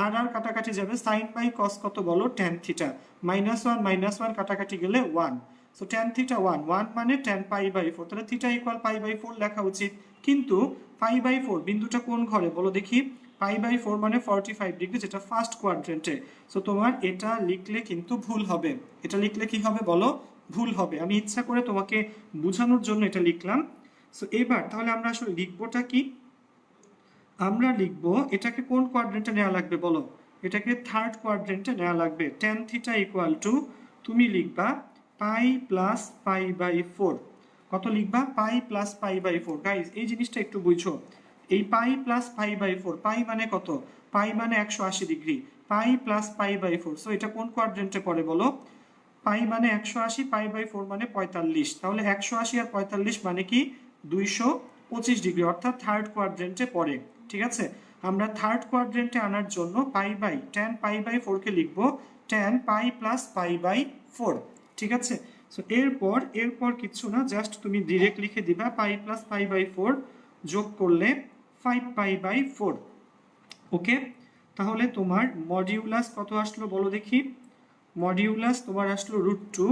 আর আর কাটাকাটি যাবে, sin বাই cos কত বলো, tan থিটা। -1 - 1 কাটাকাটি গেলে 1। সো tan থিটা 1 মানে tan π/4, তাহলে থিটা ইকুয়াল π/4 লেখা উচিত। কিন্তু π/4 বিন্দুটা কোন ঘরে বলো দেখি, π/4 মানে 45 ডিগ্রি, যেটা ফার্স্ট কোয়াড্রেন্টে। সো তোমার এটা লিখলে কিন্তু ভুল হবে, এটা লিখলে কি হবে বলো, ভুল হবে। আমি ইচ্ছা করে তোমাকে বোঝানোর জন্য এটা লিখলাম। সো এবার তাহলে আমরা আসলে লিখবোটা কি, আমরা লিখবো এটাকে কোন কোয়াড্রেন্টে নেওয়া লাগবে বলো, এটাকে থার্ড কোয়াড্রেন্টে নেওয়া লাগবে। tan থিটা ইকুয়াল টু তুমি লিখবা পাই প্লাস π/4। কত লিখবা, পাই প্লাস π/4। গাইজ এই জিনিসটা একটু বুঝো, এই পাই প্লাস π/4, পাই মানে কত, পাই মানে 180 ডিগ্রি, পাই প্লাস π/4। সো এটা কোন কোয়াড্রেন্টে পড়ে বলো, পাই মানে 180, π/4 মানে 45। তাহলে 180 আর 45 মানে কি 225 ডিগ্রি, অর্থাৎ থার্ড কোয়াড্রেন্টে পড়ে, ঠিক আছে। আমরা থার্ড কোয়াড্রেন্টে আনার জন্য tan π/4 কে লিখবো tan পাই প্লাস π/4, ঠিক আছে। সো এরপর কিছু না, জাস্ট তুমি ডিরেক্ট লিখে দিবা পাই প্লাস π/4 যোগ করলে 5π/4। ওকে, তাহলে তোমার মডিউলাস কত আসলো বলো দেখি, মডিউলাস তোমার আসলো √2,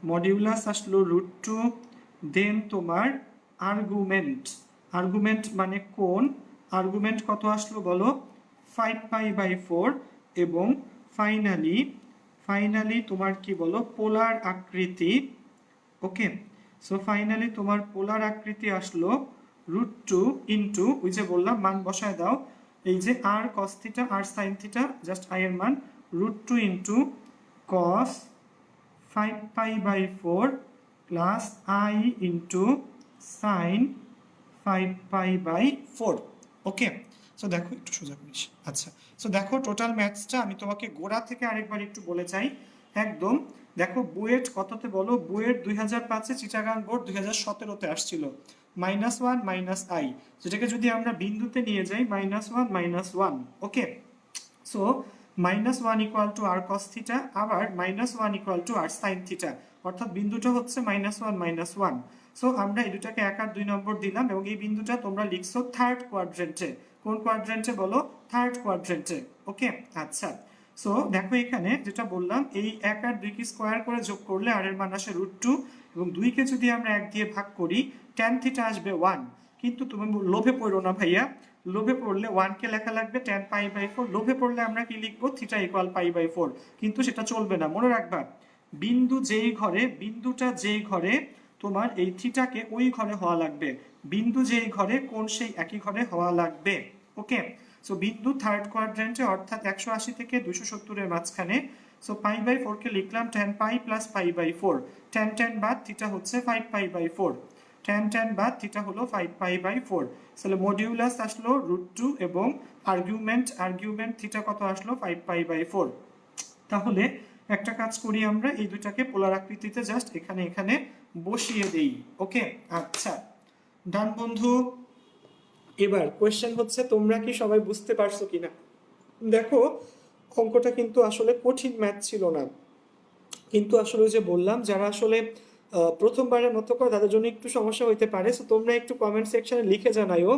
মডিউলাস আসলো √2। দেন তোমার আর্গুমেন্ট মানে কোন, আর্গুমেন্ট কত আসলো বলো, 5π/4। এবং ফাইনালি তোমার কি বলো, পোলার আকৃতি। ওকে, সো ফাইনালি তোমার পোলার আকৃতি আসলো √2 ইন্টু ওই যে বললাম মান বসায় দাও, এই যে R cos theta R sin theta, just i এর মান √2 into cos 5π/4 plus i into sine 5π/4। Okay, so দেখো একটু সোজা করিস। আচ্ছা, সো দেখো টোটাল ম্যাথসটা আমি তোমাকে গোড়া থেকে আরেকবার একটু বলে চাই একদম। দেখো বুয়েট কততে বলো? বুয়েট 2005-এ, চিটাগাং বোর্ড 2017-তে আসছিল। -1 -i, যেটাকে যদি আমরা বিন্দুতে নিয়ে যাই -1 -1। ওকে, সো -1 = r cos থিটা, আবার -1 = r sin থিটা, অর্থাৎ বিন্দুটা হচ্ছে -1 -1। সো আমরা এই দুটাকে 1 আর 2 নম্বর দিলাম, এবং এই বিন্দুটা তোমরা লিখছো থার্ড কোয়াড্রেন্টে। কোন কোয়াড্রেন্টে বলো? থার্ড কোয়াড্রেন্টে। ওকে, আচ্ছা। সো দেখো এখানে যেটা বললাম, এই 1 আর 2 কে স্কোয়ার করে যোগ করলে r এর মান আসে √2, এবং 2 কে যদি আমরা 1 দিয়ে ভাগ করি tan থিটা আসবে 1। কিন্তু তুমি লোভে পড়ো না ভাইয়া, লোভে পড়লে 1 কে লেখা লাগবে tan π/4, লোভে পড়লে আমরা কি লিখবো? থিটা ইকুয়াল π/4, কিন্তু সেটা চলবে না। মনে রাখবা, বিন্দুটা যেই ঘরে তোমার এই থিটাকে ওই ঘরে হওয়া লাগবে, বিন্দু যেই ঘরে কোণ সেই একই ঘরে হওয়া লাগবে। ওকে, সো বিন্দু থার্ড কোয়াড্রেন্টে, অর্থাৎ 180 থেকে 270 এর মাঝখানে। সো π/4 কে লিখলাম tan π + π/4, tan বাদ থিটা হচ্ছে 5π/4, tan বাদ থিটা হলো 5π/4। তাহলে মডিউলাস আসলো √2, এবং আর্গুমেন্ট থিটা কত আসলো? 5π/4। তাহলে একটা কাজ করি, আমরা এই দুটাকে পোলার আকৃতিতে জাস্ট এখানে এখানে বসিয়ে দেই। ওকে, আচ্ছা, ডান বন্ধু। এবার কোয়েশ্চেন হচ্ছে, তোমরা কি সবাই বুঝতে পারছো কিনা? দেখো অঙ্কটা কিন্তু আসলে কঠিন ম্যাথ ছিল না, কিন্তু আসলে ওই যে বললাম, যারা আসলে প্রথমবারের মতো করে তাদের জন্য একটু সমস্যা হইতে পারে। সো তোমরা একটু কমেন্ট সেকশনে লিখে জানাইও,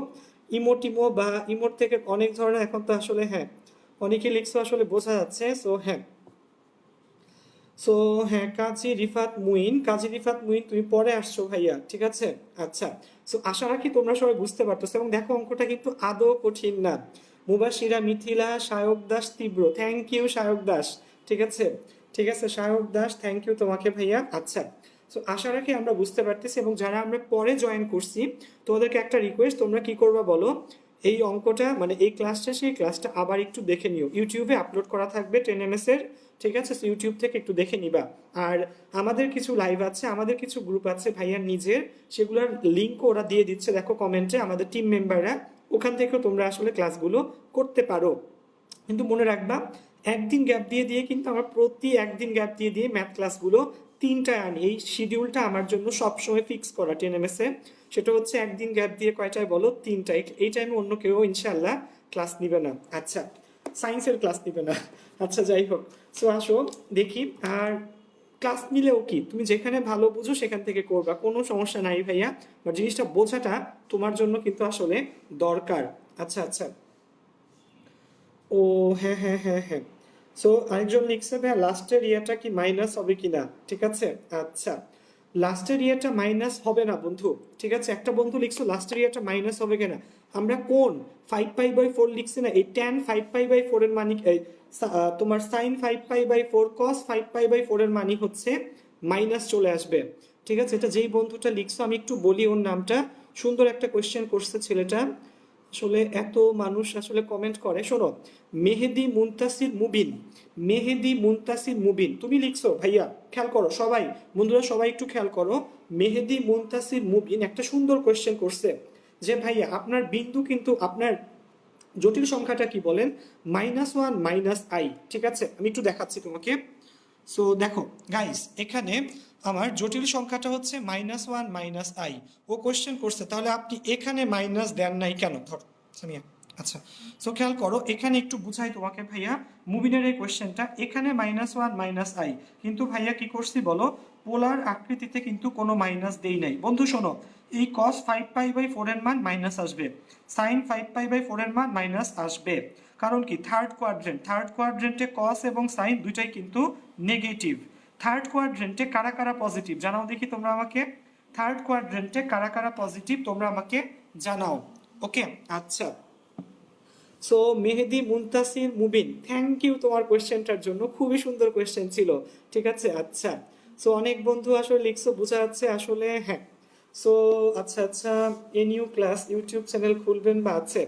ইমো বা ইমোর থেকে অনেক ধরনের এখন তো আসলে, হ্যাঁ অনেকে লিখছো আসলে বোঝা যাচ্ছে। সো হ্যাঁ, সো হ্যাঁ, কাজী রিফাত মুইন তুমি পরে আসছো ভাইয়া, ঠিক আছে। আচ্ছা, সো আশা রাখি তোমরা সবাই বুঝতে পারতেছো, এবং দেখো অঙ্কটা কিন্তু আদৌ কঠিন না। মুবাশিরা মিথিলা, সায়ক দাস তীব্র, থ্যাংক ইউ সায়ক দাস। ঠিক আছে, ঠিক আছে সায়ক দাস, থ্যাংক ইউ তোমাকে ভাইয়া। আচ্ছা, সো আশা রাখি আমরা বুঝতে পারতেছি, এবং যারা আমরা পরে জয়েন করছি তোমাদেরকে একটা রিকোয়েস্ট, তোমরা কি করবা বলো? এই অঙ্কটা মানে এই ক্লাসটা, সেই ক্লাসটা আবার একটু দেখে নিও, ইউটিউবে আপলোড করা থাকবে 10ms এর, ঠিক আছে। ইউটিউব থেকে একটু দেখে নিবা। আর আমাদের কিছু লাইভ আছে, আমাদের কিছু গ্রুপ আছে ভাইয়ার নিজের, সেগুলোর লিঙ্ক ওরা দিয়ে দিচ্ছে, দেখো কমেন্টে, আমাদের টিম মেম্বাররা, ওখান থেকেও তোমরা আসলে ক্লাসগুলো করতে পারো। কিন্তু মনে রাখবা, একদিন গ্যাপ দিয়ে দিয়ে কিন্তু আমরা প্রতি একদিন গ্যাপ দিয়ে দিয়ে ম্যাথ ক্লাসগুলো 3টায় আনি। এই শিডিউলটা আমার জন্য সবসময় ফিক্স করা 10ms এ, সেটা হচ্ছে একদিন গ্যাপ দিয়ে কয়টায় বলো? 3টায়। এই টাইমে অন্য কেউ ইনশাল্লাহ ক্লাস নিবে না। আচ্ছা, সায়েন্সের ক্লাস নিবে না। আচ্ছা, যাই হোক, সো আসো দেখি। আর ক্লাস নিলেও কি, তুমি যেখানে ভালো বুঝো সেখান থেকে করবা, কোনো সমস্যা নাই ভাইয়া, বাট জিনিসটা বোঝাটা তোমার জন্য কিন্তু আসলে দরকার। আচ্ছা আচ্ছা, ও হ্যাঁ হ্যাঁ হ্যাঁ হ্যাঁ। সো আরেকজন লিখছে ভাইয়া লাস্টের ইয়ারটা কি মাইনাস হবে কিনা, ঠিক আছে। আচ্ছা, লাস্টের ইয়ারটা মাইনাস হবে না বন্ধু, ঠিক আছে। একটা বন্ধু লিখছো লাস্টের ইয়ারটা মাইনাস হবে কিনা, আমরা কোন 5π/4 লিখছি না, এই tan 5π/4 এর মানে তোমার sin 5π/4 cos 5π/4 এর মানে হচ্ছে মাইনাস চলে আসবে, ঠিক আছে। এটা যেই বন্ধুটা লিখছো, আমি একটু বলি ওর নামটা, সুন্দর একটা কোয়েশ্চেন করছে ছেলেটা। আসলে এত মানুষ আসলে কমেন্ট করে, শোনো, মেহেদি মুনতাসির মুবিন তুমি লিখছো ভাইয়া, খেয়াল করো সবাই, বন্ধুরা সবাই একটু খেয়াল করো। মেহেদি মুনতাসির মুবিন একটা সুন্দর কোয়েশ্চেন করছে, যে ভাইয়া আপনার বিন্দু কিন্তু আপনার জটিল সংখ্যাটা কি বলেন? -1 -i, ঠিক আছে। আমি একটু দেখাচ্ছি তোমাকে। সো দেখো গাইস, এখানে আমার জটিল সংখ্যাটা হচ্ছে -1 -i। ও কোশ্চেন করছে, তাহলে আপনি এখানে মাইনাস দেন নাই কেন? ধর সামিয়া, আচ্ছা। সো খেয়াল করো, এখানে একটু বুঝাই তোমাকে ভাইয়া, মুবিনের এই কোশ্চেনটা, এখানে -1 -i, কিন্তু ভাইয়া কি করছি বলো? পোলার আকৃতিতে কিন্তু কোনো মাইনাস দেই নাই। বন্ধু শোনো, এই cos 5π/4 এর মান মাইনাস আসবে, sin 5π/4 এর মান মাইনাস আসবে, কারণ কি থার্ড কোয়াড্রেন্টে cos এবং sin দুইটাই কিন্তু নেগেটিভ। থার্ড কোয়াড্রেন্টে কারা কারা পজিটিভ জানাও দেখি তোমরা আমাকে, থার্ড কোয়াড্রেন্টে কারা কারা পজিটিভ তোমরা আমাকে জানাও। ওকে, আচ্ছা। So Mehedi Muntasir Mubin, thank you তোমার কোয়েশ্চেনটার জন্য, খুবই সুন্দর কোয়েশ্চেন ছিল, ঠিক আছে। আচ্ছা, সো অনেক বন্ধু আসলে লিখছো, বোঝা যাচ্ছে আসলে, হ্যাঁ। সো আচ্ছা আচ্ছা, a new class YouTube channel খুলবেন বা আছে।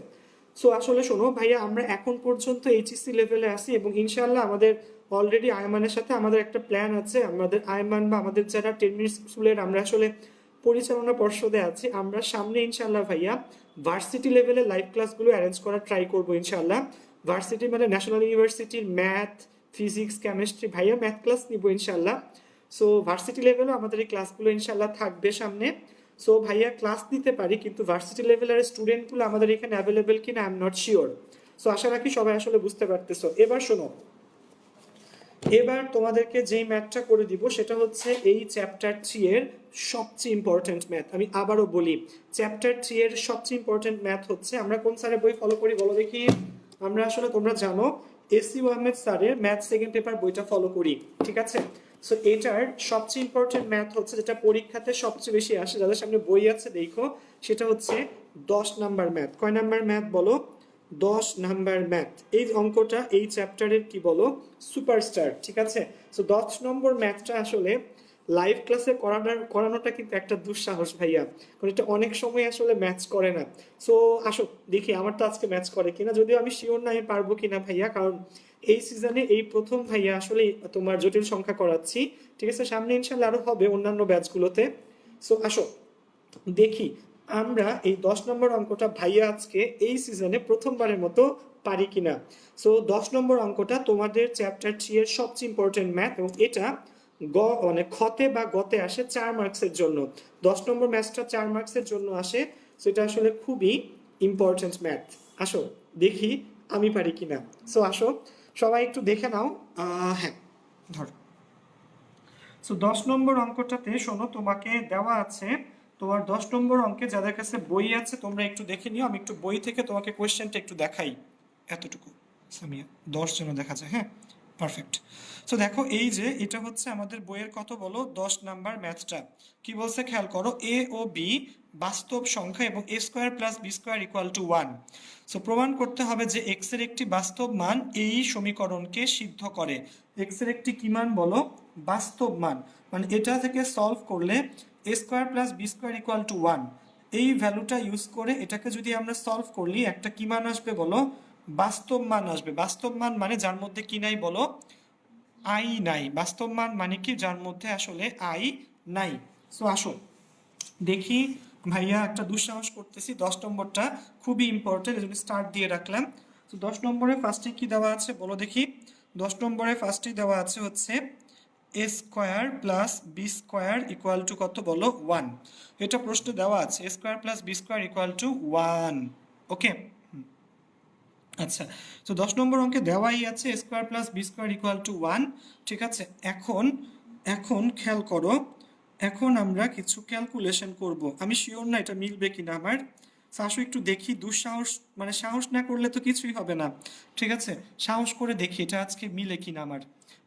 সো আসলে শোনো ভাইয়া, আমরা এখন পর্যন্ত এইচএসসি লেভেলে আছি, এবং ইনশাল্লাহ আমাদের অলরেডি আয়মানের সাথে আমাদের একটা প্ল্যান আছে। আমাদের আয়মান বা আমাদের যারা 10 মিনিট স্কুলের, আমরা আসলে পরিচালনা পর্ষদে আছি। আমরা সামনে ইনশাল্লাহ ভাইয়া ভার্সিটি লেভেলে লাইভ ক্লাসগুলো অ্যারেঞ্জ করার ট্রাই করবো ইনশাল্লাহ। ভার্সিটি মানে ন্যাশনাল ইউনিভার্সিটির ম্যাথ, ফিজিক্স, কেমিস্ট্রি ভাইয়া ম্যাথ ক্লাস নিব ইনশাল্লাহ। সো ভার্সিটি লেভেলও আমাদের এই ক্লাসগুলো ইনশাল্লাহ থাকবে সামনে। সো ভাইয়া ক্লাস নিতে পারি, কিন্তু ভার্সিটি লেভেলের স্টুডেন্টগুলো আমাদের এখানে অ্যাভেলেবেল কিনা I am not sure. So আশা রাখি সবাই আসলে বুঝতে পারতেছো। এবার শোনো, এবার তোমাদেরকে যেই ম্যাথটা করে দিব সেটা হচ্ছে এই চ্যাপ্টার 3 এর সবচেয়ে ইম্পর্টেন্ট ম্যাথ। আমি আবারও বলি, চ্যাপ্টার 3 এর সবচেয়ে ইম্পর্টেন্ট ম্যাথ হচ্ছে, আমরা কোন স্যারের বই ফলো করি বলো দেখি? আমরা আসলে তোমরা জানো এসইউ আহমেদ স্যারের ম্যাথ সেকেন্ড পেপার বইটা ফলো করি, ঠিক আছে? সো এটার সবচেয়ে ইম্পর্টেন্ট ম্যাথ হচ্ছে, যেটা পরীক্ষাতে সবচেয়ে বেশি আসে, যাদের সামনে বই আছে দেখো, সেটা হচ্ছে 10 নাম্বার ম্যাথ। কয় নাম্বার ম্যাথ বলো? 10 নাম্বার ম্যাথ। এই অঙ্কটা এই চ্যাপ্টারের কি বলো, সুপারস্টার, ঠিক আছে? সো 10 নম্বর ম্যাথটা আসলে লাইভ ক্লাসে করানোটা কিন্তু একটা দুঃসাহস ভাইয়া, কারণ এটা অনেক সময় আসলে ম্যাচ করে না। সো আসো দেখি আমার তো আজকে ম্যাচ করে কিনা, যদিও আমি শিওর না আমি পারবো কিনা ভাইয়া, কারণ এই সিজনে এই প্রথম ভাইয়া আসলে তোমার জটিল সংখ্যা করাচ্ছি, ঠিক আছে? সামনে ইনশাল্লাহ আরো হবে অন্যান্য ব্যাচগুলোতে। সো আসো দেখি আমরা এই 10 নম্বর অঙ্কটা ভাইয়া আজকে এই সিজনে প্রথমবারের মতো পারি কিনা। সো 10 নম্বর অঙ্কটা তোমাদের চ্যাপ্টার 3 এর সবচেয়ে ইম্পর্টেন্ট ম্যাথ, এবং এটা মানে খতে বা গতে আসে 4 মার্কসের জন্য। 10 নম্বর ম্যাথটা 4 মার্কসের জন্য আসে, সেটা আসলে খুবই ইম্পর্টেন্ট ম্যাথ। আসো দেখি আমি পারি কিনা। সো আসো সবাই একটু দেখে নাও। হ্যাঁ ধরো। সো 10 নম্বর অঙ্কটাতে শোনো, তোমাকে দেওয়া আছে তোমার 10 নম্বর অঙ্কে যাদের কাছে বই আছে তোমরা একটু দেখে নিও, আমি একটু বই থেকে তোমাকে কোয়েশ্চেনটা একটু দেখাই। এতটুকু সামিয়া 10 যেন দেখা যায়, হ্যাঁ পারফেক্ট। সো দেখো এই যে এটা হচ্ছে আমাদের বইয়ের কত বলো, 10 নাম্বার ম্যাথটা। কি বলছে খেয়াল করো, এ ও বি বাস্তব সংখ্যা এবং A square plus B square equal to 1। So প্রমাণ করতে হবে যে এক্স এর একটি বাস্তব মান এই সমীকরণকে সিদ্ধ করে। এক্স এর একটি কি মান বলো, বাস্তব মান। মানে এটা থেকে সলভ করলে A square plus B square equal to 1, এই ভ্যালুটা ইউজ করে এটাকে যদি আমরা সলভ করলি একটা কি মান আসবে বলো, বাস্তব মান আসবে। বাস্তব মান মানে যার মধ্যে কি নাই বলো, আই নাই। বাস্তব মান মানে কি, যার মধ্যে আসলে আই নাই। সো আসো দেখি ভাইয়া একটা দুঃসাহস করতেছি, 10 নম্বরটা খুবই ইম্পর্টেন্ট, এজন্য স্টার্ট দিয়ে রাখলাম। তো 10 নম্বরে ফার্স্টে কি দেওয়া আছে বলো দেখি? 10 নম্বরে ফার্স্টেই দেওয়া আছে হচ্ছে A square plus B square equal to কত বলো, 1। এটা প্রশ্নে দেওয়া আছে A square plus B square equal to 1। Okay আচ্ছা, তো 10 নম্বর অঙ্কে দেওয়াই আছে A square plus B square equal to 1, ঠিক আছে? এখন এখন খেয়াল করো, এখন আমরা কিছু ক্যালকুলেশন করব। আমি শিওর না এটা মিলবে কিনা আমার। আসো একটু দেখি, দুঃসাহস মানে সাহস না করলে তো কিছুই হবে না, ঠিক আছে? সাহস করে দেখি এটা আজকে মিলে কিনা আমার,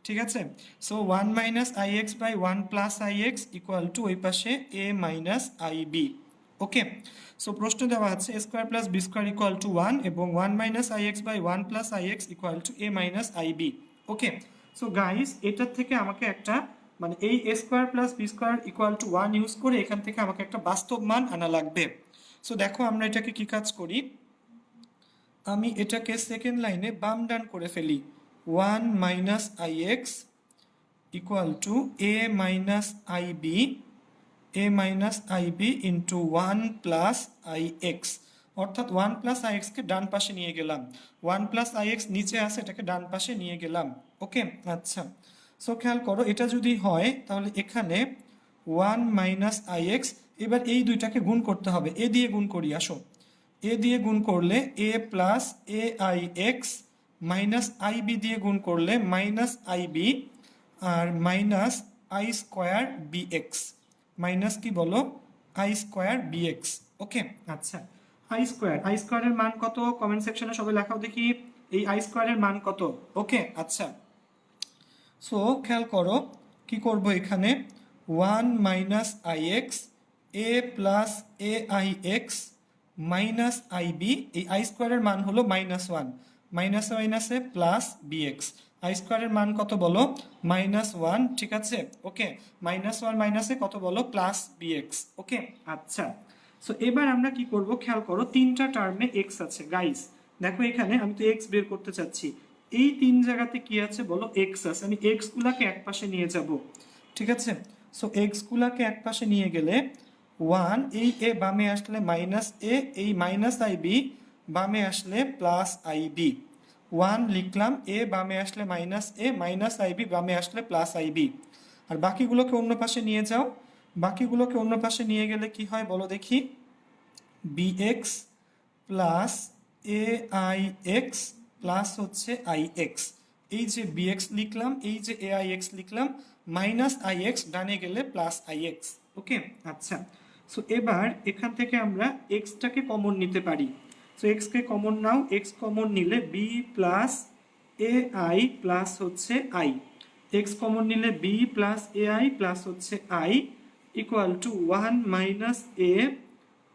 ঠিক আছে? So 1 minus I X by 1 plus I x equal to ওই পাশে A minus I B. Okay, so প্রশ্ন দেওয়া আছে A square plus B square equal to 1 এবং 1 minus I X by 1 plus I x equal to A minus I B. Okay, so guys এটার থেকে আমাকে একটা মানে এই A square plus B square equal to 1 use করে এখান থেকে আমাকে একটা বাস্তব মান আনা লাগবে। সো দেখো আমরা এটাকে কি কাজ করি, আমি এটাকে সেকেন্ড লাইনে বাম ডান করে ফেলি। 1 minus I x equal to A minus I b, A minus I B into 1 plus I x, অর্থাৎ 1 প্লাস আই এক্সকে ডান পাশে নিয়ে গেলাম। 1 প্লাস আই এক্স নিচে আছে, এটাকে ডান পাশে নিয়ে গেলাম। ওকে আচ্ছা, সো খেয়াল করো এটা যদি হয় তাহলে এখানে 1 মাইনাস আই এক্স, এবার এই দুইটাকে গুণ করতে হবে, এ দিয়ে গুণ করি আসো। এ দিয়ে গুণ করলে A plus A I x, minus I B দিয়ে গুণ করলে মাইনাস আই বি, আর minus I square B X, minus কি বলো, I square B X. Okay আচ্ছা, আই স্কোয়ারের মান কত কমেন্ট সেকশনে সবাই লেখাও দেখি, এই আই স্কোয়ারের মান কত? ওকে আচ্ছা, সো খেয়াল করো কি করব এখানে, 1 minus I x a plus A I x minus I b, এই আই স্কোয়ারের মান হলো -1, মাইনাস মাইনাসে প্লাস বি এক্স। আই স্কোয়ারের মান কত বলো, -1, ঠিক আছে? ওকে, -1 মাইনাসে কত বলো, প্লাস বি এক্স। ওকে আচ্ছা, সো এবার আমরা কি করব খেয়াল করো, তিনটা টার্মে এক্স আছে গাইস। দেখো এখানে আমি তো এক্স বের করতে চাচ্ছি, এই তিন জায়গাতে কি আছে বলো, এক্স আছে। আমি এক্স গুলাকে এক পাশে নিয়ে যাব, ঠিক আছে? সো এক্স গুলাকে এক পাশে নিয়ে গেলে ওয়ান, এই এ বামে আসলে মাইনাস এ, এই মাইনাস আই বি বামে আসলে প্লাস আই বি। ওয়ান লিখলাম, এ বামে আসলে minus a, minus I b বামে আসলে প্লাস আই বি। আর বাকিগুলোকে অন্য পাশে নিয়ে যাও। বাকিগুলোকে অন্য পাশে নিয়ে গেলে কি হয় বলো দেখি? B x plus A I x plus হচ্ছে আই এক্স। এই যে বি এক্স লিখলাম, এই যে এ আই এক্স লিখলাম, মাইনাস আই এক্স ডানে গেলে প্লাস আই এক্স। ওকে, আচ্ছা। সো এবার এখান থেকে আমরা এক্সটাকে কমন নিতে পারি। সো এক্সকে কমন নাও, এক্স কমন নিলে B plus A I plus হচ্ছে আই। এক্স কমন নিলে B plus A I plus হচ্ছে I equal to one minus A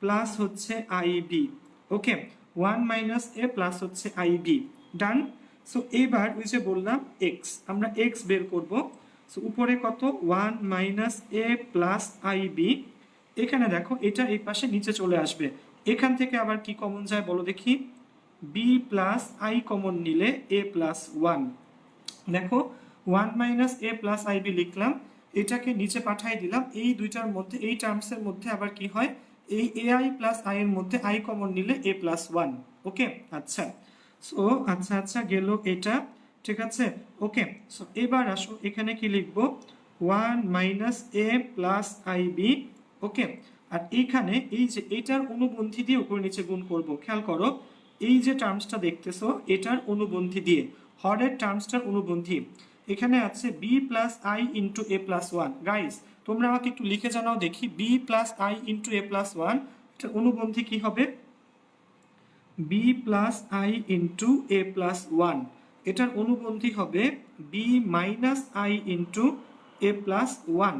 plus হচ্ছে I B. Okay, one minus A plus হচ্ছে I B. Done. So এবার ওই যে বললাম x, আমরা এক্স বের করব। সো উপরে কত? One minus A plus I b. এখানে দেখো এটা এই পাশে নিচে চলে আসবে। এখান থেকে আবার কি কমন যায় বলো দেখি? বি প্লাস আই কমন নিলে এ প্লাস ওয়ান। দেখো one minus A plus I b লিখলাম, এটাকে নিচে পাঠিয়ে দিলাম। এই দুইটার মধ্যে, এই টার্মসের মধ্যে আবার কি হয়? এই এ আই প্লাস আই এর মধ্যে আই কমন নিলে এ প্লাস ওয়ান। ওকে, আচ্ছা। সো আচ্ছা আচ্ছা গেল এটা, ঠিক আছে। ওকে, সো এবার আসো এখানে কি লিখবো? One minus A plus I B. Okay, আর এইখানে এই যে এটার অনুবন্ধী দিয়ে উপরে নিচে গুণ করব। খেয়াল করো, এই যে টার্মসটা দেখতেছো এটার অনুবন্ধী দিয়ে, হরের টার্মসটার অনুবন্ধী। এখানে আছে B plus I into A plus one. Guys তোমরা আমাকে একটু লিখে জানাও দেখি, B plus I into A plus one এটার অনুবন্ধী কি হবে? B plus I into A plus one. এটার অনুবন্ধী হবে B minus I into A plus one.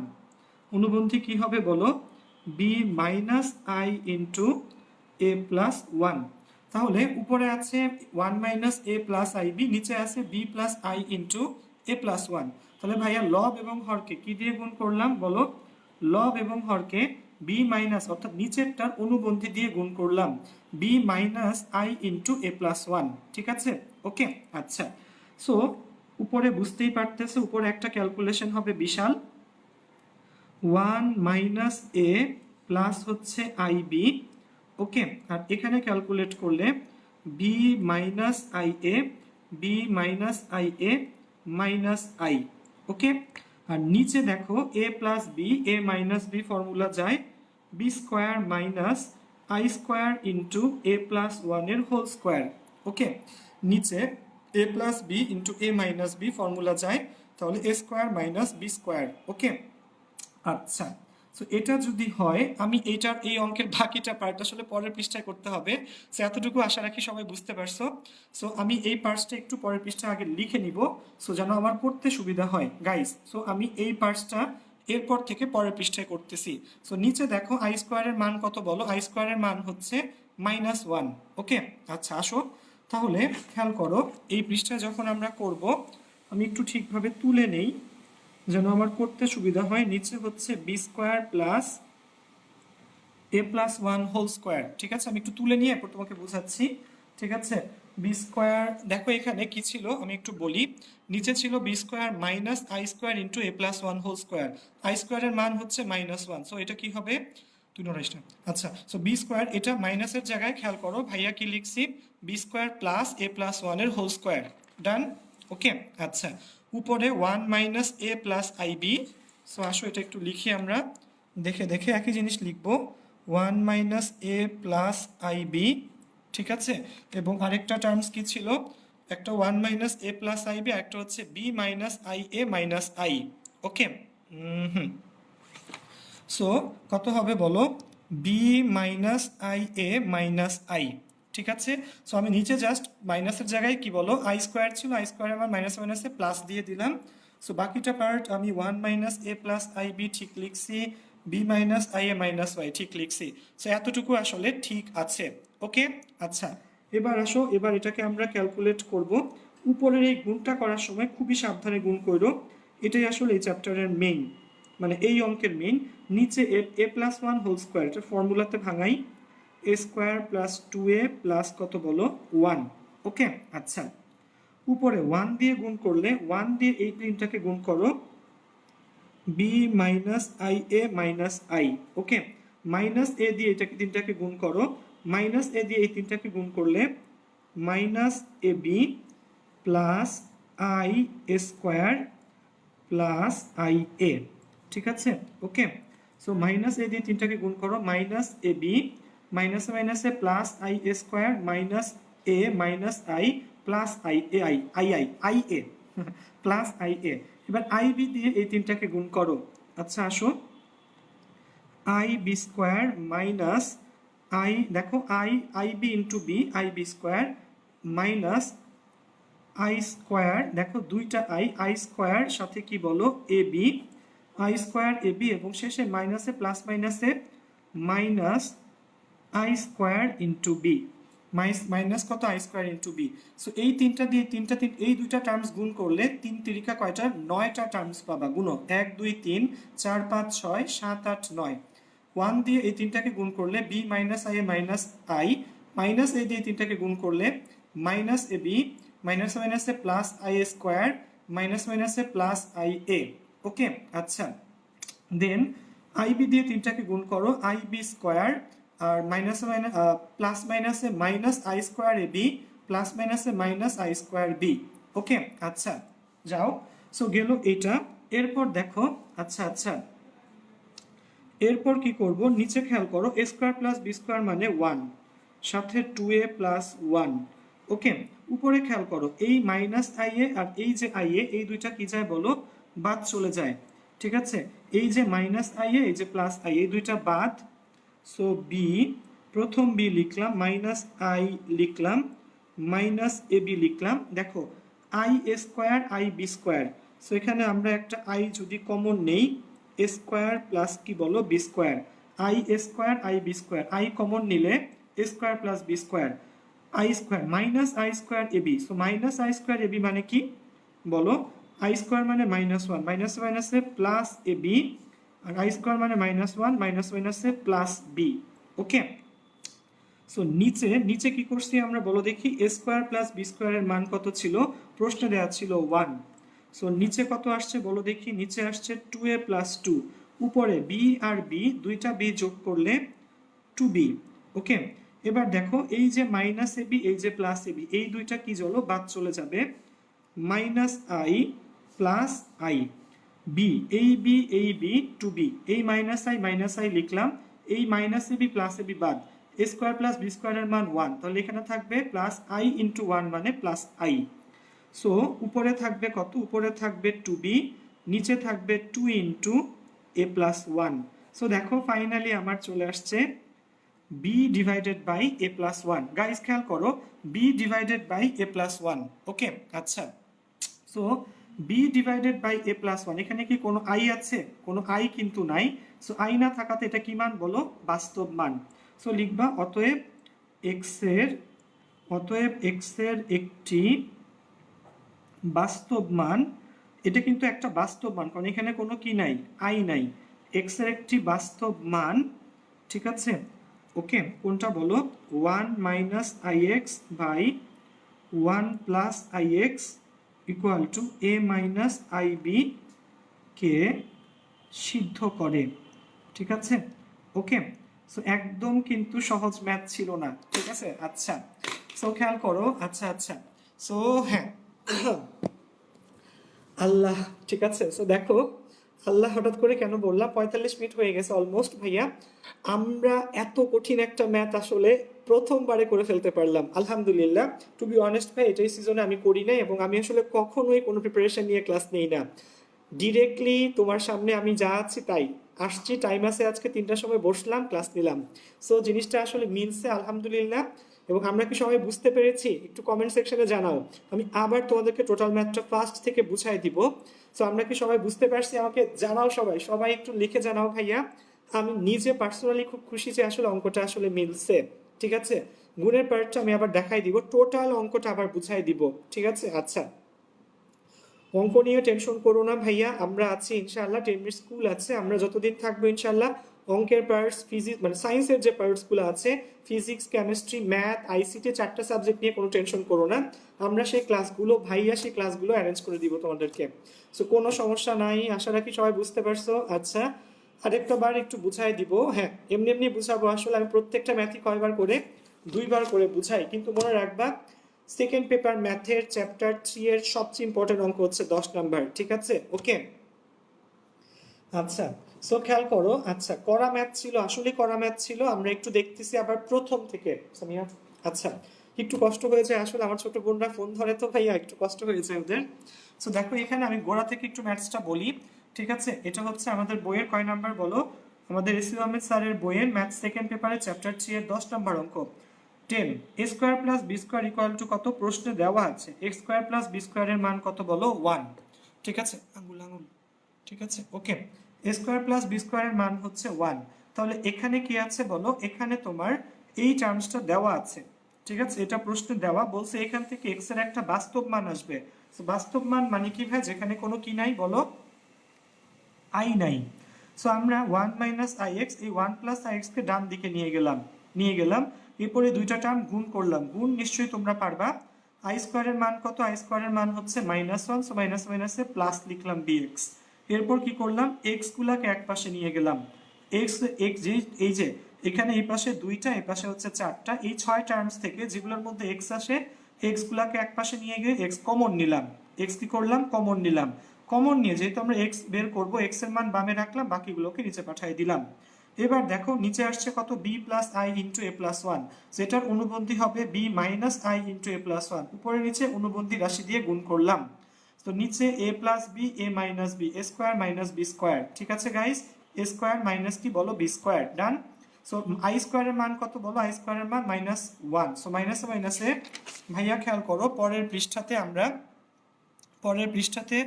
অনুবন্ধী কি হবে বলো? B minus I into A plus one. তাহলে উপরে আছে one minus A plus I B, নিচে আছে B plus I into A plus one. তাহলে ভাইয়া লব এবং হরকে কি দিয়ে গুণ করলাম বলো? লব এবং হরকে বি মাইনাস অর্থাৎ নিচেরটার অনুবন্ধী দিয়ে গুণ করলাম, b minus I into A plus one. ঠিক আছে, ওকে, আচ্ছা। সো উপরে বুঝতেই পারতেছে, উপরে একটা ক্যালকুলেশন হবে বিশাল। ওয়ান মাইনাস এ প্লাস হচ্ছে আই বি। ওকে, আর এখানে ক্যালকুলেট করলে B minus I A, B minus I A minus I. Okay, আর নিচে দেখো A plus B, A minus B formula যায় B square minus I square into A plus ওয়ানের whole square. Okay, নিচে এ plus B into A minus B formula যায়, তাহলে A square minus B square. Okay, আচ্ছা। So এটা যদি হয়, আমি এইটার এই অঙ্কের বাকিটা পার্ট আসলে পরের পৃষ্ঠায় করতে হবে। সো এতটুকু আশা রাখি সবাই বুঝতে পারছো। সো আমি এই পার্টসটা একটু পরের পৃষ্ঠায় আগে লিখে নিব, সো যেন আমার করতে সুবিধা হয় গাইস। সো আমি এই পার্টসটা এরপর থেকে পরের পৃষ্ঠায় করতেছি। সো নিচে দেখো আই স্কোয়ারের মান কত বলো? আই স্কোয়ারের মান হচ্ছে মাইনাস ওয়ান। ওকে, আচ্ছা আসো তাহলে খেয়াল করো, এই পৃষ্ঠায় যখন আমরা করব আমি একটু ঠিকভাবে তুলে নেই যেন আমার করতে সুবিধা হয়। নিচে হচ্ছে B square plus a plus one whole square. ঠিক আছে, আমি একটু তুলে নিয়ে এরপর তোমাকে বোঝাচ্ছি। ঠিক আছে, বি স্কোয়ার, দেখো এখানে কি ছিল আমি একটু বলি। নিচে ছিল b square minus I square into A plus one whole square. I স্কোয়ারের মান হচ্ছে মাইনাস ওয়ান, সো এটা কি হবে? তুই নড়াইসটা। আচ্ছা, সো বি স্কোয়ার, এটা মাইনাসের জায়গায় খেয়াল করো ভাইয়া কি লিখছি? B square plus a plus ওয়ানের হোল স্কোয়ার। ডান। ওকে, আচ্ছা। উপরে one minus A plus I b. So আসো এটা একটু লিখি আমরা, দেখে দেখে একই জিনিস লিখবো। One minus A plus I b. ঠিক আছে, এবং আরেকটা টার্মস কি ছিল? একটা one minus A plus I b, একটা হচ্ছে b minus I A minus I. Okay, হুম। সো কত হবে বলো? B minus I A minus i. ঠিক আছে, সো আমি নিচে জাস্ট মাইনাসের জায়গায় কি বলো আই স্কোয়ার ছিল, আই স্কোয়ার আমার মাইনাস মাইনাসে প্লাস দিয়ে দিলাম। সো বাকিটা পার্ট আমি one minus A plus I b ঠিক লিখছি, b minus I A minus y ঠিক লিখছি। সো এতটুকু আসলে ঠিক আছে। ওকে, আচ্ছা। এবার আসো, এবার এটাকে আমরা ক্যালকুলেট করব। উপরের এই গুণটা করার সময় খুবই সাবধানে গুণ করো, এটাই আসলে এই চ্যাপ্টারের মেইন, মানে এই অঙ্কের মেইন। নিচে এ প্লাস ওয়ান হোল স্কোয়ার, এটা ফর্মুলাতে ভাঙাই, এ স্কোয়ার প্লাস টু এ প্লাস কত বলো? ওয়ান। ওকে, আচ্ছা। উপরে ওয়ান দিয়ে গুণ করলে, ওয়ান দিয়ে এই তিনটাকে গুণ করো, B minus I A minus I. Okay, minus A দিয়ে এটাকে তিনটাকে গুণ করো, মাইনাস এ দিয়ে এই তিনটাকে গুণ করলে minus A B plus I square plus I a, ঠিক আছে? ওকে, সো মাইনাস এ দিয়ে তিনটাকে গুণ করো, মাইনাস এ বি মাইনাসে মাইনাসে plus I square minus a minus i plus I A I A plus I A. এবার আই বি দিয়ে এই তিনটাকে গুণ করো। আচ্ছা আসো, I B square minus I, দেখো I B into B I B square minus I square, দেখো দুইটা আই স্কোয়ার সাথে কি বলো A B, I square A B এবং শেষে মাইনাসে প্লাস মাইনাসে minus I square into B, minus কত I square into B. So এই তিনটা দিয়ে এই দুইটা টার্মস গুণ করলে তিন তিরিকা কয়টা, 9টা টার্মস পাবা। গুণ 1 2 3 4 5 6 7 8 9। 1 দিয়ে এই তিনটাকে গুণ করলে B minus I A minus I, minus A দিয়ে তিনটাকে গুণ করলে মাইনাস এ বি মাইনাস মাইনাসে প্লাস আই স্কোয়ার মাইনাস মাইনাসে প্লাস আই এ। ওকে, আচ্ছা দেন আই বি দিয়ে তিনটাকে গুণ করো, আই বি স্কোয়ার আর মাইনাস মাইনাস প্লাস মাইনাসে minus I square A B plus মাইনাসে minus I square B. Okay, আচ্ছা যাও, সো গেল এটা। এরপর দেখো, আচ্ছা আচ্ছা এরপর কি করব, নিচে খেয়াল করো, এ স্কোয়ার প্লাস বি স্কোয়ার মানে 1, সাথে 2a প্লাস 1। ওকে, উপরে খেয়াল করো, এই মাইনাস আই এ আর এই যে আই এ এই দুইটা কি যায় বলো, বাদ চলে যায়, ঠিক আছে? এই যে মাইনাস আই এ এই যে প্লাস আই এই দুইটা বাদ। সো বি, প্রথম বি লিখলাম, মাইনাস আই লিখলাম, মাইনাস এ বি লিখলাম। দেখো i square I B square, so এখানে আমরা একটা আই যদি কমন নেই, এ স্কোয়ার প্লাস কি বলো B square, I square I B square, I common নিলে A square plus B square, I square minus I square A B. So minus I square A B মানে কি বলো, I square মানে minus 1 minus মাইনাসে plus এ B, আর I square মানে minus 1 minus মাইনাসে plus B. Okay, so নিচে নিচে কি করছি আমরা বলো দেখি, এ স্কোয়ার প্লাস বি স্কোয়ারের মান কত ছিল, প্রশ্নে দেওয়া ছিল 1। সো নিচে কত আসছে বলো দেখি, নিচে আসছে 2a প্লাস 2, উপরে বি আর বি দুইটা বি যোগ করলে 2b। ওকে, এবার দেখো এই যে মাইনাস এ বি এই যে প্লাস এ বি এই দুইটা কি হলো, বাদ চলে যাবে, minus i plus I b, এই বি 2b, এই মাইনাস আই লিখলাম, এই minus A B plus A b বাদ, এ স্কোয়ার প্লাস বি স্কোয়ারের মান 1, তাহলে এখানে থাকবে প্লাস আই ইন্টু 1 মানে প্লাস আই। সো উপরে থাকবে কত, উপরে থাকবে 2b, নিচে থাকবে 2 ইন্টু এ প্লাস 1। সো দেখো ফাইনালি আমার চলে আসছে b divided by a plus 1। Guys খেয়াল করো, b divided by a plus 1। Okay, আচ্ছা so b divided by a plus 1, এখানে কি কোনো i আছে, কোনো i কিন্তু নাই। সো i না থাকাতে এটা কি মান বলো, বাস্তব মান। সো লিখবা অতএব x এর একটি বাস্তব মান, এটা কিন্তু একটা বাস্তব মান কারণ এখানে কোনো কি নাই, i নাই, x এর একটি বাস্তব মান, ঠিক আছে? ওকে, কোনটা বলো, 1 minus I X by 1 plus I x equal to A minus I B কে সিদ্ধ করে, ঠিক আছে? ওকে, সো একদম কিন্তু সহজ ম্যাথ ছিল না, ঠিক আছে? আচ্ছা সো খেয়াল করো, আচ্ছা আচ্ছা সো হ্যাঁ আল্লাহ, ঠিক আছে? সো দেখো আল্লাহ হঠাৎ করে কেন বললাম, 45 মিনিট হয়ে গেছে অলমোস্ট ভাইয়া। আমরা এত কঠিন একটা ম্যাথ আসলে প্রথমবারে করে ফেলতে পারলাম, আলহামদুলিল্লাহ। টু বি অনেস্ট ভাই, এটাই সিজনে আমি করি নাই এবং আমি আসলে কখনোই কোনো প্রিপারেশন নিয়ে ক্লাস নেই না, ডিরেক্টলি তোমার সামনে আমি যা আছি তাই আসছি, টাইম আছে আজকে 3টার সময় বসলাম ক্লাস নিলাম। সো জিনিসটা আসলে মিলছে আলহামদুলিল্লাহ। এবং আমরা কি সবাই বুঝতে পেরেছি, একটু কমেন্ট সেকশনে জানাও, আমি আবার তোমাদেরকে টোটাল ম্যাথটা ফার্স্ট থেকে বুঝাই দিব। সো আমরা কি সবাই বুঝতে পারছি, আমাকে জানাও, সবাই সবাই একটু লিখে জানাও ভাইয়া। আমি নিজে পার্সোনালি খুব খুশি যে আসলে অঙ্কটা আসলে মিলছে, ঠিক আছে? গুণের পার্টটা আমি আবার দেখাই দিব, টোটাল অঙ্কটা আবার বুঝাই দিব, ঠিক আছে? আচ্ছা, অঙ্ক নিয়ে টেনশন করো না ভাইয়া, আমরা আছি ইনশাআল্লাহ, 10 মিনিট স্কুল আছে, আমরা যতদিন থাকবো ইনশাআল্লাহ অঙ্কের পার্টস, ফিজিক্স মানে সায়েন্সের যে পার্টসগুলো আছে, ফিজিক্স কেমিস্ট্রি ম্যাথ আইসিটি 4টা সাবজেক্ট নিয়ে কোনো টেনশন করো না, আমরা সেই ক্লাসগুলো ভাইয়া সেই ক্লাসগুলো অ্যারেঞ্জ করে দিব তোমাদেরকে। সো কোনো সমস্যা নাই, আশা রাখি সবাই বুঝতে পারছো। আচ্ছা আরেকটা বার একটু বুঝাই দিব। হ্যাঁ, এমনি এমনি বুঝাবো, আসলে আমি প্রত্যেকটা ম্যাথই কয়বার করে, 2বার করে বুঝাই, কিন্তু মনে রাখবা সেকেন্ড পেপার ম্যাথের চ্যাপ্টার 3 এর সবচেয়ে ইম্পর্টেন্ট অঙ্ক হচ্ছে 10 নাম্বার, ঠিক আছে? ওকে, আচ্ছা। সো খেয়াল করো, আচ্ছা করা ম্যাথ ছিল, আসলে করা ম্যাথ ছিল, আমরা একটু দেখতেছি আবার প্রথম থেকে সামিয়া। আচ্ছা, একটু কষ্ট হয়ে যায় আসলে, আমার ছোট বোনরা ফোন ধরে তো ভাইয়া, একটু কষ্ট হয়ে যায় ওদের। সো দেখো এখানে আমি গোড়া থেকে একটু ম্যাথসটা বলি, ঠিক আছে? এটা হচ্ছে আমাদের বইয়ের কয় নাম্বার বলো? আমাদের এসিউ আহমেদ স্যারের বইয়ের ম্যাথ সেকেন্ড পেপারে চ্যাপ্টার 3 এর 10 নাম্বার অঙ্ক। 10 A square plus B square equal to কত? প্রশ্নে দেওয়া আছে এক্স স্কোয়ার প্লাস বি স্কোয়ারের মান কত বলো? 1, ঠিক আছে? আঙুল আঙুল, ঠিক আছে? ওকে, এ স্কোয়ার প্লাস বি স্কোয়ারের মান হচ্ছে 1। তাহলে এখানে কি আছে বলো? এখানে তোমার এই টার্মসটা দেওয়া আছে, ঠিক আছে? এটা প্রশ্নে দেওয়া, বলছে এখান থেকে এক্স এর একটা বাস্তব মান আসবে। তো বাস্তব মান মানে কি ভাই? যেখানে কোনো কি নাই বলো, আই নাই। সো আমরা 1 মাইনাস আই এক্স, এই 1 প্লাস আই এক্স কে ডান দিকে নিয়ে গেলাম এরপরে দুইটা টার্ম গুণ করলাম। গুণ নিশ্চয়ই তোমরা পারবা। আই স্কোয়ারের মান কত? আই স্কোয়ারের মান হচ্ছে -1, সো মাইনাস মাইনাসে প্লাস লিখলাম বিএক্স। এরপর কি করলাম? এক্স গুলাকে এক পাশে নিয়ে গেলাম। এক্স এক্স এই যে এখানে এই পাশে দুইটা, এই পাশে হচ্ছে 4টা, এই 6 টার্মস থেকে যেগুলোর মধ্যে এক্স আসে, এক্স গুলাকে এক পাশে নিয়ে গিয়ে এক্স কমন নিলাম। এক্স কি করলাম? কমন নিলাম। কমন নিয়ে যেহেতু আমরা এক্স বের করব, এক্স এর মান বামে রাখলাম, বাকিগুলোকে নিচে পাঠিয়ে দিলাম। এবার দেখো নিচে আসছে কত? B plus I into A plus one, যেটার অনুবন্ধী হবে B minus I into A plus one. উপরে নিচে অনুবন্ধী রাশি দিয়ে গুণ করলাম। তো নিচে এ plus B, A minus b, a square minus B square, ঠিক আছে গাইস? এ স্কোয়ার মাইনাস কি বলো? B square. Done. So i স্কোয়ারের মান কত বলো? আই স্কোয়ারের মান -1। সো মাইনাসে মাইনাসে, ভাইয়া খেয়াল করো পরের পৃষ্ঠাতে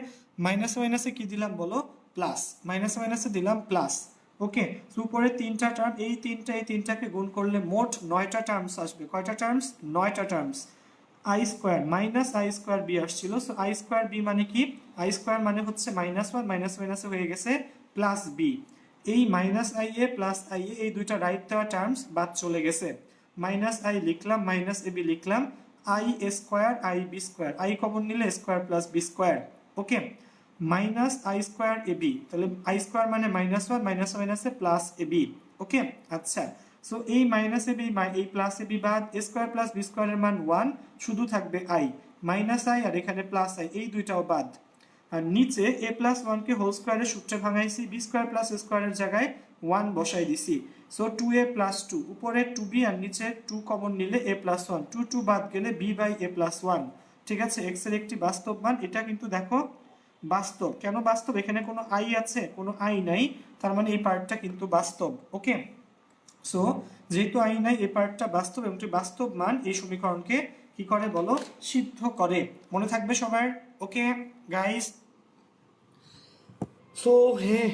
মাইনাসে মাইনাসে কি দিলাম বলো? প্লাস। মাইনাসে মাইনাসে দিলাম প্লাস। ওকে, উপরে তিনটা টার্ম, এই তিনটাকে গুণ করলে মোট 9টা টার্মস আসবে। কয়টা টার্মস? 9টা terms. I square minus I square B আসছিল, সো আই স্কোয়ার বি মানে কি? আই স্কোয়ার মানে হচ্ছে -1, মাইনাস মাইনাসে হয়ে গেছে প্লাস বি। এই minus I A plus I A, এই দুইটা রাইট দেওয়া টার্মস বাদ চলে গেছে। মাইনাস আই লিখলাম, মাইনাস এ বি লিখলাম, I square I B square, I common নিলে square plus B square. Okay, minus I square A B, তাহলে আই স্কোয়ার মানে -1, মাইনাস মাইনাসে প্লাস এ বি। ওকে, আচ্ছা। সো এই মাইনাস এ বি, এই plus এ b বাদ, a square plus B স্কোয়ারের মান 1, শুধু থাকবে আই। মাইনাস আই আর এখানে প্লাস আই, এই দুইটাও বাদ। আর নিচে এ প্লাস ওয়ানকে হোল স্কোয়ারের সূত্রে ভাঙাইছি, বি স্কোয়ার প্লাস স্কোয়ারের জায়গায় 1 বসাই দিছি। সো 2a প্লাস 2, উপরে 2b আর নিচে 2 কমন নিলে a প্লাস 1, 2 বাদ গেলে b বাই a প্লাস 1, ঠিক আছে? এক্স এর একটি বাস্তব মান। এটা কিন্তু দেখো বাস্তব। কেন বাস্তব? এখানে কোনো আই আছে? কোনো আই নাই, তার মানে এই পার্টটা কিন্তু বাস্তব। ওকে, সো যেহেতু আই নাই, এই পার্টটা বাস্তব, এবং বাস্তব মান এই সমীকরণকে কি করে বলো? সিদ্ধ করে। মনে থাকবে সবার? Okay guys? সো হ্যাঁ,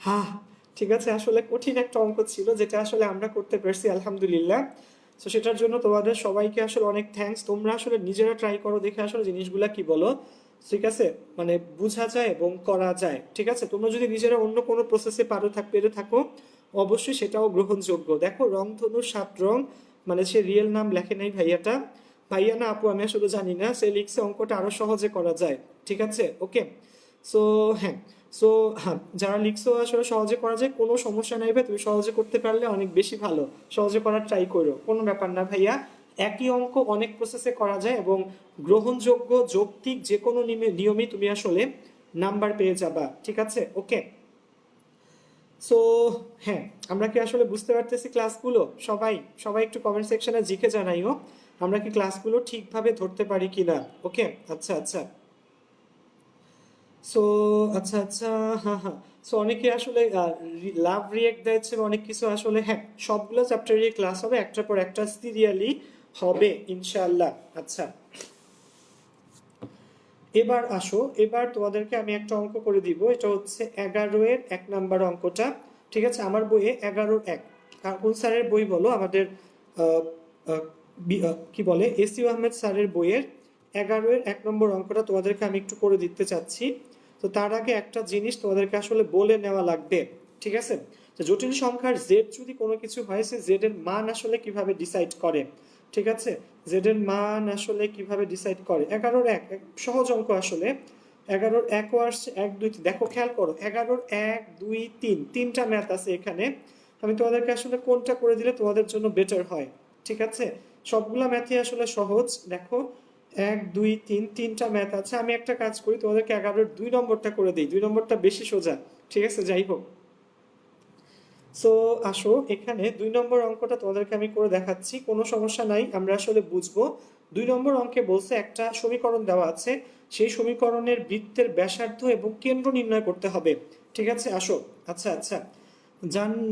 হ্যাঁ, ঠিক আছে। আসলে কঠিন একটা অঙ্ক ছিল, যেটা আসলে আমরা করতে পারছি আলহামদুলিল্লাহ। তো সেটার জন্য তোমাদের সবাইকে আসলে অনেক থ্যাঙ্কস। তোমরা আসলে নিজেরা ট্রাই করো, দেখে আসলে জিনিসগুলা কি বলো, ঠিক আছে? মানে বোঝা যায় এবং করা যায়, ঠিক আছে? তোমরা যদি নিজেরা অন্য কোনো প্রসেসে পেরে থাকো, অবশ্যই সেটাও গ্রহণযোগ্য। দেখো রংধনুর 7 রং, মানে সে রিয়েল নাম লেখে নাই ভাইয়াটা, ভাইয়া না আপু আমি আসলে জানি না, সে লিখছে অঙ্কটা আরো সহজে করা যায়, ঠিক আছে? ওকে, সো হ্যাঁ, সো হ্যাঁ, যারা লিখছো আসলে সহজে করা যায়, কোনো সমস্যা নাই ভাই, তুমি সহজে করতে পারলে অনেক বেশি ভালো। সহজে করার ট্রাই করো, কোনো ব্যাপার না ভাইয়া। একই অঙ্ক অনেক প্রসেসে করা যায়, এবং গ্রহণযোগ্য যৌক্তিক যে কোনো নিয়মই তুমি আসলে নাম্বার পেয়ে যাবা, ঠিক আছে? ওকে, সো হ্যাঁ, আমরা কি আসলে বুঝতে পারতেছি ক্লাসগুলো? সবাই সবাই একটু কমেন্ট সেকশনে লিখে জানাইও আমরা কি ক্লাসগুলো ঠিকভাবে ধরতে পারি কিনা। ওকে, আচ্ছা আচ্ছা। সো আচ্ছা আচ্ছা, হ্যাঁ হ্যাঁ। সো অনেকে আসলে লাভ রিয়েক্ট দিচ্ছে, অনেক কিছু আসলে, হ্যাঁ সবগুলো চ্যাপ্টারেরই ক্লাস হবে, একটার পর একটা সিরিয়ালি হবে ইনশাআল্লাহ। আচ্ছা, এবার আসো, এবার তোমাদেরকে আমি একটা অঙ্ক করে দিব। এটা হচ্ছে 11 এর 1 নাম্বার অঙ্কটা, ঠিক আছে? আমার বইয়ে 11-1, কোন স্যারের বই বলো? আমাদের আহ, আহ, কি বলে, এসিউ আহমেদ স্যারের বইয়ের 11-এর 1 নম্বর অঙ্কটা তোমাদেরকে আমি একটু করে দিতে চাচ্ছি। তো তার আগে একটা জিনিস তোমাদেরকে আসলে বলে নেওয়া লাগবে, ঠিক আছে? তো জটিল সংখ্যার জেড যদি কোনো কিছু হয়, সে জেড এর মান আসলে কিভাবে ডিসাইড করে, ঠিক আছে? জেড এর মান আসলে কিভাবে ডিসাইড করে? 11-1 সহজ অঙ্ক আসলে। 11-র একও আসছে, 1 2 3, দেখো খেয়াল করো 11-র 1 2 3, তিনটা ম্যাথ আছে এখানে। আমি তোমাদেরকে আসলে কোনটা করে দিলে তোমাদের জন্য বেটার হয়, ঠিক আছে? সবগুলা ম্যাথই আসলে সহজ। দেখো 1 2 3, তিনটা ম্যাথ আছে। আমি একটা কাজ করি, তোমাদেরকে 11-র 2 নম্বরটা করে দিই, 2 নম্বরটা বেশি সোজা, ঠিক আছে? যাই হোক, সো আসো এখানে 2 নম্বর অঙ্কটা তোমাদেরকে আমি করে দেখাচ্ছি, কোনো সমস্যা নাই, আমরা আসলে বুঝবো। 2 নম্বর অঙ্কে বলছে একটা সমীকরণ দেওয়া আছে, সেই সমীকরণের বৃত্তের ব্যাসার্ধ এবং কেন্দ্র নির্ণয় করতে হবে, ঠিক আছে? আসো। আচ্ছা আচ্ছা,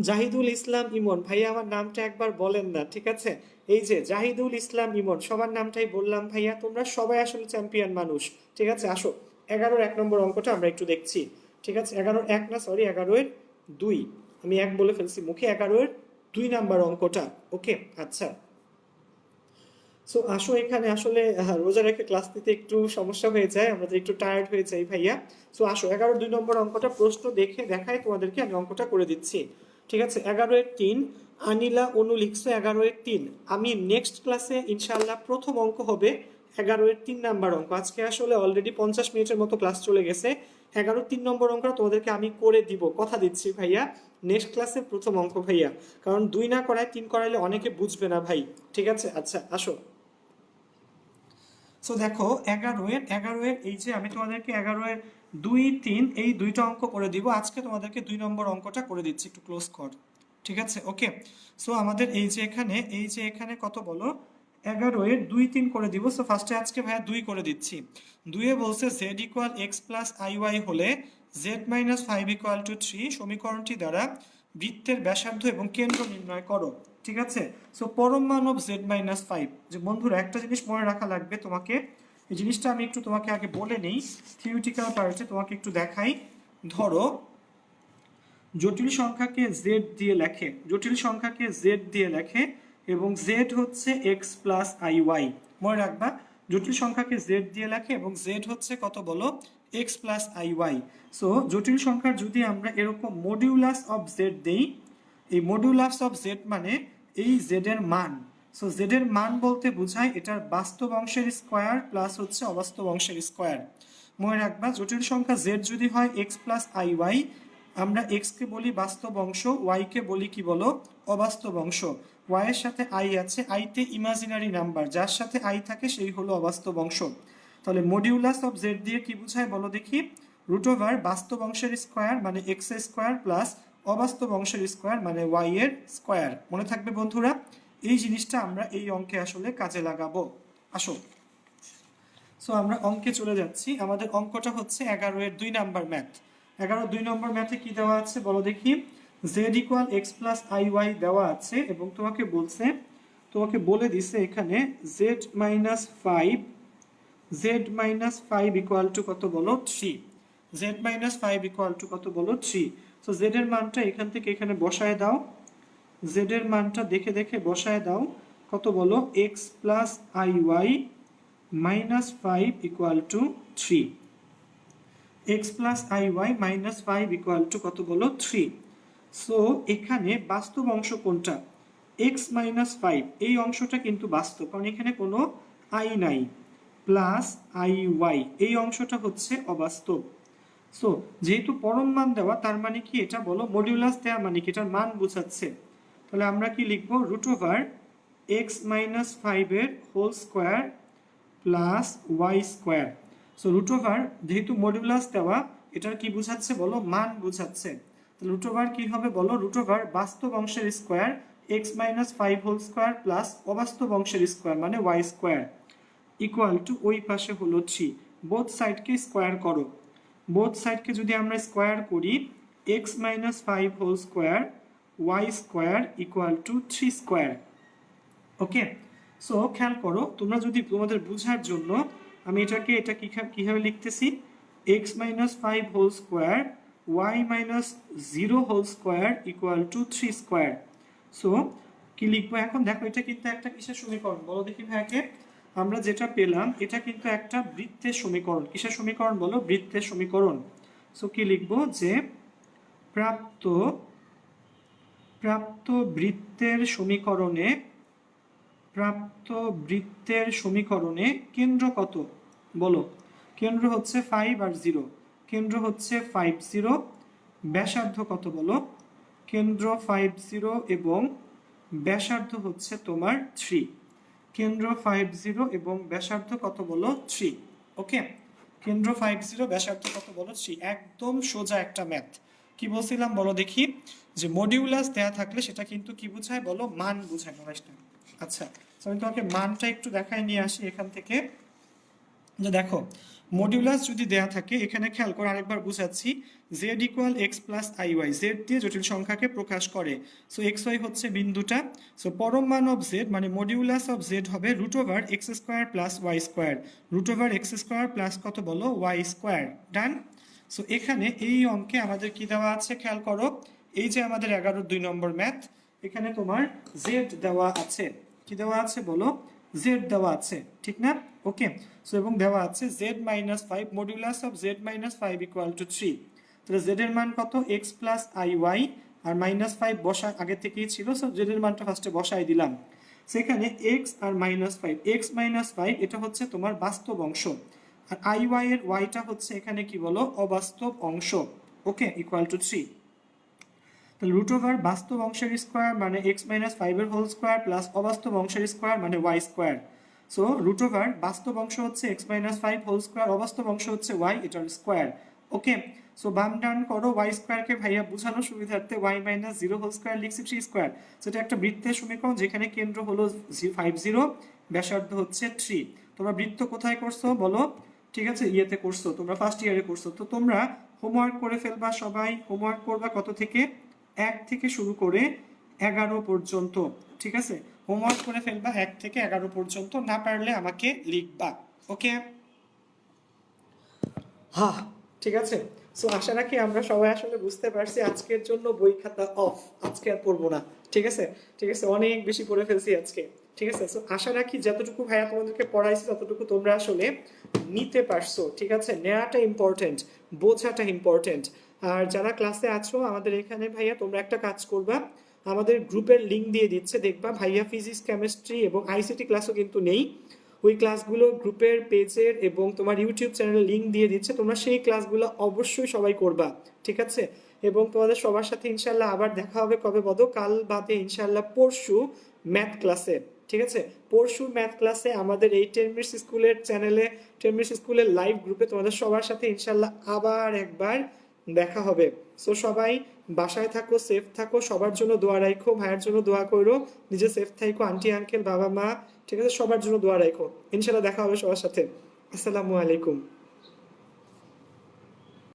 জাহিদুল ইসলাম ইমন ভাইয়া, আমার নামটা একবার বলেন না, ঠিক আছে? এই যে জাহিদুল ইসলাম ইমন, সবার নামটাই বললাম ভাইয়া, তোমরা সবাই আসলে চ্যাম্পিয়ন মানুষ, ঠিক আছে? আসো 11-র 1 নম্বর অঙ্কটা আমরা একটু দেখছি, ঠিক আছে? 11-র 1 না, সরি 11-এর 2, আমি 1 বলে ফেলছি মুখে, 11-এর 2 নাম্বার অঙ্কটা। ওকে, আচ্ছা। সো আসো এখানে আসলে রোজা রেখে ক্লাস নিতে একটু সমস্যা হয়ে যায়, আমরা একটু টায়ার্ড হয়ে যাই ভাইয়া। সো আসো 11-র 2 নম্বর অঙ্কটা প্রশ্ন দেখে দেখাই তোমাদেরকে, আমি অঙ্কটা করে দিচ্ছি, ঠিক আছে? 11-এর 3, আনিলা অনু লিখছো 11-এর 3। আমি নেক্সট ক্লাসে ইনশাআল্লাহ প্রথম অঙ্ক হবে 11-এর 3 নাম্বার অঙ্ক। আজকে আসলে অলরেডি 50 মিনিটের মতো ক্লাস চলে গেছে। 11-র 3 নম্বর অঙ্কটা তোমাদেরকে আমি করে দিব, কথা দিচ্ছি ভাইয়া, নেক্সট ক্লাসে প্রথম অঙ্ক ভাইয়া। কারণ 2 না করায় 3 করাইলে অনেকে বুঝবে না ভাই, ঠিক আছে? আচ্ছা আসো। সো দেখো 11-এর এই যে আমি তোমাদেরকে 11-এর 2 3 এই দুইটা অঙ্ক করে দিব আজকে, তোমাদেরকে 2 নম্বর অঙ্কটা করে দিচ্ছি, একটু ক্লোজ কর, ঠিক আছে? ওকে, সো আমাদের এই যে এখানে কত বলো, 11-এর 2 3 করে দিব। সো ফার্স্টে আজকে ভাইয়া 2 করে দিচ্ছি। 2-এ বলছে z equal x plus I y হলে z মাইনাস 5 ইকুয়াল টু 3 সমীকরণটি দ্বারা বৃত্তের ব্যাসার্ধ এবং কেন্দ্র নির্ণয় করো, ঠিক আছে? সো পরম মান অফ z মাইনাস 5, যে বন্ধুরা একটা জিনিস মনে রাখা লাগবে তোমাকে, এই জিনিসটা আমি একটু তোমাকে আগে বলে নেই, থিওরিটিক্যাল পার্টে তোমাকে একটু দেখাই। ধরো জটিল সংখ্যাকে z দিয়ে লেখে, জটিল সংখ্যাকে z দিয়ে লেখে এবং z হচ্ছে x প্লাস আই ওয়াই, মনে রাখবা জটিল সংখ্যাকে z দিয়ে লেখে এবং z হচ্ছে কত বলো, x plus I Y. So জটিল সংখ্যার যদি আমরা এরকম মডিউলাস অফ z দেই, এই মডিউলাস অফ z মানে এই z এর মান। সো z এর মান বলতে বোঝায় এটার বাস্তব অংশের স্কোয়ার প্লাস হচ্ছে অবাস্তব অংশের স্কোয়ার। মনে রাখবা জটিল সংখ্যা z যদি হয় x প্লাস আই ওয়াই, আমরা x কে বলি বাস্তব অংশ, y কে বলি কি বলো, অবাস্তব অংশ। y এর সাথে i আছে, i তে ইমাজিনারি নাম্বার, যার সাথে i থাকে সেই হলো অবাস্তব অংশ। তাহলে মডিউলাস অফ z দিয়ে কি বোঝায় বলো দেখি, রুট ওভার বাস্তব অংশের স্কোয়ার মানে x এর স্কোয়ার প্লাস অবাস্তব অংশের স্কোয়ার মানে y এর স্কোয়ার। মনে থাকবে বন্ধুরা, এই জিনিসটা আমরা এই অঙ্কে আসলে কাজে লাগাবো। আসো, সো আমরা অঙ্কে চলে যাচ্ছি। আমাদের অঙ্কটা হচ্ছে 11-এর 2 নাম্বার ম্যাথ। 11-এর 2 নম্বর ম্যাথে কি দেওয়া আছে বলো দেখি, z equal x plus I y দেওয়া আছে এবং তোমাকে বলে দিছে এখানে z minus 5, z-5 equal to কত বলো 3, z-5 ইকুয়াল টু কত বলো 3। সো z এর মানটা এখান থেকে এখানে বসায় দাও, z এর মানটা দেখে দেখে বসায় দাও, কত বলো x plus I y minus 5 equal to 3, x plus I y minus 5 equal to কত বলো 3। সো এখানে বাস্তব অংশ কোনটা, x মাইনাস 5, এই অংশটা কিন্তু বাস্তব কারণ এখানে কোনো i নাই, প্লাস আই ওয়াই এই অংশটা হচ্ছে অবাস্তব। সো যেহেতু পরম মান দেওয়া তার মানে কি, এটা বলো মডিউলাস দেওয়া মানে কি, এটার মান বোঝাচ্ছে। তাহলে আমরা কি লিখবো, রুট ওভার এক্স মাইনাস 5 এর whole square plus Y square. So root over যেহেতু মডিউলাস দেওয়া, এটার কি বোঝাচ্ছে বলো, মান বোঝাচ্ছে। তাহলে রুট ওভার কি হবে বলো, রুট ওভার বাস্তব অংশের square x minus 5 whole square plus অবাস্তব অংশের স্কোয়ার মানে ওয়াই স্কোয়ার ইকুয়াল টু ওই পাশে হলো 3। বোথ সাইডকে স্কোয়ার করো, বোথ সাইডকে যদি আমরা স্কোয়ার করি, x minus 5 whole square y square equal to 3 square. Okay, so খেয়াল করো, তোমরা যদি তোমাদের বোঝার জন্য আমি এটা কিভাবে লিখতেছি, x minus 5 whole square y minus 0 whole square equal to 3 square. So কি লিখবো এখন, দেখো এটা কিন্তু একটা কিসের সমীকরণ বলো দেখি ভাইকে, আমরা যেটা পেলাম এটা কিন্তু একটা বৃত্তের সমীকরণ। কিসের সমীকরণ বলো, বৃত্তের সমীকরণ। সো কি লিখবো, যে প্রাপ্ত প্রাপ্ত বৃত্তের সমীকরণে, প্রাপ্ত বৃত্তের সমীকরণে কেন্দ্র কত বলো, কেন্দ্র হচ্ছে 5 আর 0, কেন্দ্র হচ্ছে 50, ব্যাসার্ধ কত বলো? কেন্দ্র 50 এবং ব্যাসার্ধ হচ্ছে তোমার 3, কেন্দ্র 50 এবং ব্যাসার্ধ কত বলো? 3। ওকে, কেন্দ্র 50, ব্যাসার্ধ কত বলো? 3। একদম সোজা একটা ম্যাথ। কি বলছিলাম বলো দেখি? যে মডিউলাস দেয়া থাকলে সেটা কিন্তু কি বোঝায় বলো? মান বোঝায়। আচ্ছা, আমি তোমাকে মানটা একটু দেখাই নিয়ে আসি এখান থেকে। যে দেখো, মডিউলাস যদি দেয়া থাকে, এখানে খেয়াল করে আরেকবার বুঝাচ্ছি। Z equal x plus I Y, Z দিয়ে জটিল সংখ্যাকে প্রকাশ করে। সো এক্স ওয়াই হচ্ছে বিন্দুটা। সো পরম মান অফ জেড মানে মডিউলাস অফ জেড হবে root over x square plus Y square, root over x square plus কত বলো? Y square. ডান। সো এখানে এই অঙ্কে আমাদের কি দেওয়া আছে খেয়াল করো, এই যে আমাদের 11-2 নম্বর ম্যাথ, এখানে তোমার জেড দেওয়া আছে। কি দেওয়া আছে বলো? জেড দেওয়া আছে, ঠিক না? ওকে, সো এবং দেওয়া আছে z minus 5, modulus of z minus 5 equal to 3। তাহলে জেড এর মান কত? এক্স প্লাস আই ওয়াই, আর মাইনাস 5 বসা আগে থেকেই ছিল, সো জেড এর মানটা ফার্স্টে বসাই দিলাম। সেখানে এক্স আর মাইনাস 5, এক্স মাইনাস 5 এটা হচ্ছে তোমার বাস্তব অংশ, আর আই ওয়াই এর ওয়াইটা হচ্ছে এখানে কি বলো? অবাস্তব অংশ। ওকে, ইকুয়াল টু 3। তাহলে রুট ওভার বাস্তব অংশের স্কোয়ার মানে এক্স মাইনাস 5 এর হোল স্কোয়ার প্লাস অবাস্তব অংশের স্কোয়ার মানে y square. So root over বাস্তব অংশ হচ্ছে এক্স মাইনাস 5 হোল স্কোয়ার, অবাস্তব অংশ হচ্ছে ওয়াই, এটার স্কোয়ার। ওকে, সো বাম ডান করো, ওয়াই স্কোয়ারকে ভাইয়া বোঝানোর সুবিধার্থে ওয়াই মাইনাস 0 হোল স্কোয়ার লিখছি 3 স্কোয়ার। সেটা একটা বৃত্তের সমীকরণ যেখানে কেন্দ্র হলো 50, ব্যাসার্ধ হচ্ছে 3। তোমরা বৃত্ত কোথায় করছো বলো? ঠিক আছে, ইয়েতে করছো, তোমরা ফার্স্ট ইয়ারে করছো। তো তোমরা হোমওয়ার্ক করে ফেলবা, সবাই হোমওয়ার্ক করবা কত থেকে? 1 থেকে শুরু করে 11 পর্যন্ত। ঠিক আছে, হোমওয়ার্ক করে ফেলবা 1 থেকে 11 পর্যন্ত, না পারলে আমাকে লিখবা। ওকে, হ্যাঁ ঠিক আছে। সো আশা রাখি আমরা সবাই আসলে বুঝতে পারছি। আজকের জন্য বই খাতা অফ, আজকে আর পড়বো না। ঠিক আছে, ঠিক আছে, অনেক বেশি পড়ে ফেলছি আজকে। ঠিক আছে, সো আশা রাখি যতটুকু ভাইয়া তোমাদেরকে পড়াইছি ততটুকু তোমরা আসলে নিতে পারছো। ঠিক আছে, নেওয়াটা ইম্পর্টেন্ট, বোঝাটা ইম্পর্টেন্ট। আর যারা ক্লাসে আছো আমাদের এখানে ভাইয়া, তোমরা একটা কাজ করবা, আমাদের গ্রুপের লিঙ্ক দিয়ে দিচ্ছে, দেখবা ভাইয়া ফিজিক্স, কেমিস্ট্রি এবং আইসিটি ক্লাসও কিন্তু নেই। ওই ক্লাসগুলো গ্রুপের পেজের এবং তোমার ইউটিউব চ্যানেলের লিঙ্ক দিয়ে দিচ্ছে, তোমরা সেই ক্লাসগুলো অবশ্যই সবাই করবা। ঠিক আছে, এবং তোমাদের সবার সাথে ইনশাল্লাহ আবার দেখা হবে কবে বলো? কাল বাদে ইনশাল্লাহ পরশু ম্যাথ ক্লাসে। ঠিক আছে, পরশু ম্যাথ ক্লাসে আমাদের এই 10 মিনিটস স্কুলের চ্যানেলে, 10 মিনিটস স্কুলের লাইভ গ্রুপে তোমাদের সবার সাথে ইনশাল্লাহ আবার একবার দেখা হবে। সো সবাই বাসায় থাকো, সেফ থাকো, সবার জন্য দোয়া রাখো, ভাইয়ের জন্য দোয়া করো, নিজে সেফ থাকো, আন্টি আঙ্কেল বাবা মা, ঠিক আছে, সবার জন্য দোয়া রাখো। ইনশাল্লাহ দেখা হবে সবার সাথে। আসসালামু আলাইকুম।